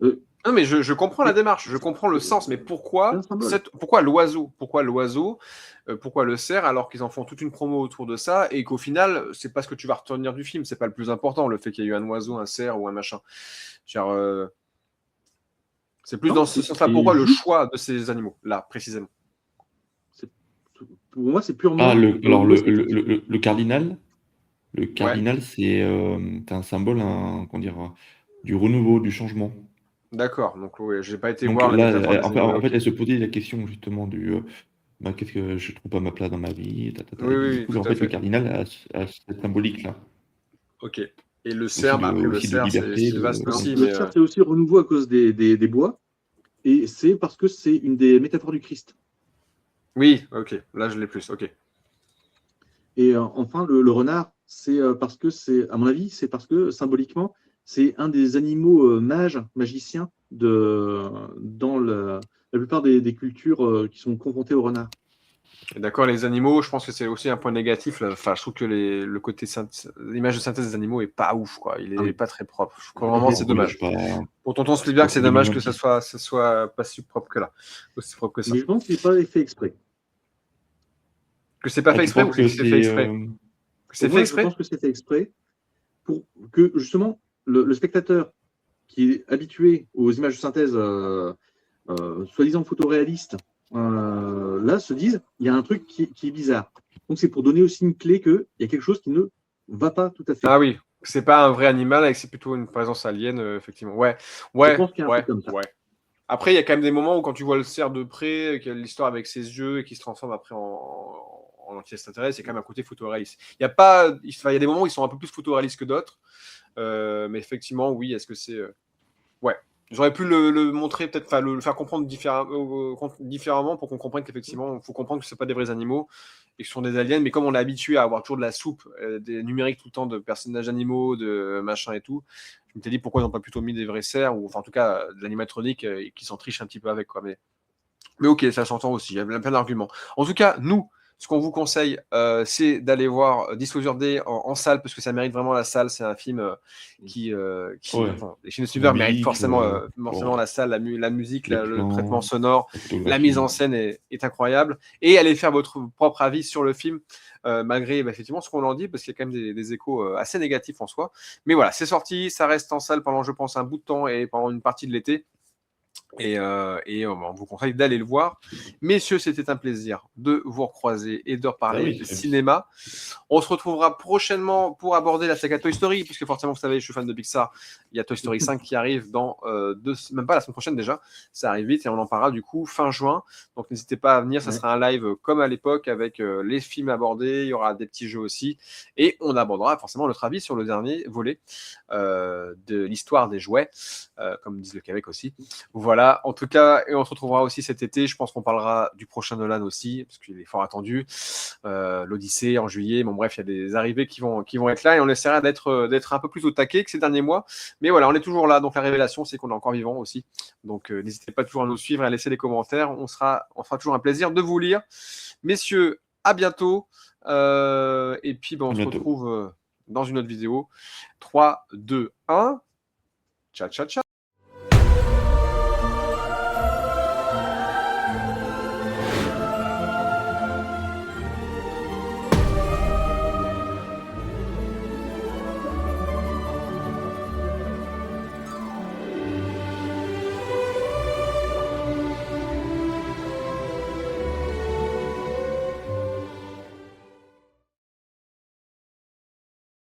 Non, mais je comprends la démarche, je comprends le sens, mais pourquoi l'oiseau? Pourquoi le cerf, alors qu'ils en font toute une promo autour de ça, et qu'au final, c'est pas ce que tu vas retenir du film, c'est pas le plus important, le fait qu'il y ait eu un oiseau, un cerf ou un machin. Genre, c'est plus dans ce sens-là. Pourquoi le choix de ces animaux, là, précisément? Pour moi, c'est purement. Alors, le cardinal, c'est un symbole du renouveau, du changement. D'accord, donc oui, j'ai pas été donc, voir. Là, en fait, elle se posait la question justement du qu'est-ce que je trouve pas ma place dans ma vie. Oui, du coup, en fait, le cardinal a cette symbolique-là. Ok. Et le cerf, après le cerf, c'est vaste aussi. Le cerf, c'est aussi le renouveau à cause des bois, et c'est parce que c'est une des métaphores du Christ. Oui, ok. Là, je l'ai plus. Ok. Et enfin, le renard, c'est parce que à mon avis, c'est parce que symboliquement, c'est un des animaux magiciens dans la plupart des cultures qui sont confrontées au renard. D'accord, les animaux, je pense que c'est aussi un point négatif. Enfin, je trouve que le côté l'image de synthèse des animaux est pas ouf, quoi. Il est pas très propre. Je crois vraiment c'est dommage. Pour tonton Spielberg, c'est dommage que ça soit pas si propre que là, aussi propre que ça. Mais je pense que c'est pas fait exprès. Que c'est pas fait exprès ou que c'est fait exprès? Je pense que c'est fait exprès pour que justement le spectateur qui est habitué aux images de synthèse soi-disant photoréalistes là se disent il y a un truc qui est bizarre. Donc c'est pour donner aussi une clé qu'il y a quelque chose qui ne va pas tout à fait. Ah oui, c'est pas un vrai animal, et que c'est plutôt une présence alien, effectivement. Ouais, Je pense qu'il y a un truc comme ça. ouais. Après, il y a quand même des moments où quand tu vois le cerf de près, qu'il y a l'histoire avec ses yeux et qui se transforme après en anti-extraterrestre, c'est quand même un côté photoréaliste. Il y a des moments où ils sont un peu plus photoréalistes que d'autres, mais effectivement, oui, est-ce que c'est... Ouais. J'aurais pu le montrer, peut-être, enfin, le faire comprendre différemment pour qu'on comprenne qu'effectivement, il faut comprendre que ce pas des vrais animaux et que ce sont des aliens. Mais comme on est habitué à avoir toujours de la soupe, des numériques tout le temps de personnages animaux, de machin et tout, je m'étais dit pourquoi ils n'ont pas plutôt mis des vrais cerfs ou enfin, en tout cas de l'animatronique et qui s'en trichent un petit peu avec, quoi. Mais ok, ça s'entend aussi, il y a plein d'arguments. En tout cas, nous, ce qu'on vous conseille, c'est d'aller voir Disclosure Day en salle, parce que ça mérite vraiment la salle. C'est un film qui Ouais. enfin, les films de Spielberg méritent Dynamique, forcément ouais. la salle, la musique, Les le plans, traitement sonore, la photographie. la mise en scène est incroyable. Et allez faire votre propre avis sur le film, malgré effectivement ce qu'on en dit, parce qu'il y a quand même des échos assez négatifs en soi. Mais voilà, c'est sorti, ça reste en salle pendant, je pense, un bout de temps et pendant une partie de l'été. Et on vous conseille d'aller le voir. Messieurs, c'était un plaisir de vous recroiser et de reparler Ah oui, très cinéma. On se retrouvera prochainement pour aborder la saga Toy Story, puisque forcément, vous savez, je suis fan de Pixar. Il y a Toy Story 5 qui arrive dans même pas la semaine prochaine déjà. Ça arrive vite et on en parlera du coup fin juin. Donc n'hésitez pas à venir, ça sera un live comme à l'époque avec les films abordés. Il y aura des petits jeux aussi. Et on abordera forcément notre avis sur le dernier volet de l'histoire des jouets, comme disent le Québec aussi. Voilà, en tout cas, et on se retrouvera aussi cet été. Je pense qu'on parlera du prochain Nolan aussi, parce qu'il est fort attendu. L'Odyssée en juillet. Bon, bref, il y a des arrivées qui vont être là et on essaiera d'être un peu plus au taquet que ces derniers mois. Mais voilà, on est toujours là. Donc la révélation, c'est qu'on est encore vivant aussi. Donc n'hésitez pas toujours à nous suivre et à laisser des commentaires. On fera toujours un plaisir de vous lire. Messieurs, à bientôt. Et puis, on se retrouve dans une autre vidéo. 3, 2, 1. Ciao, ciao, ciao.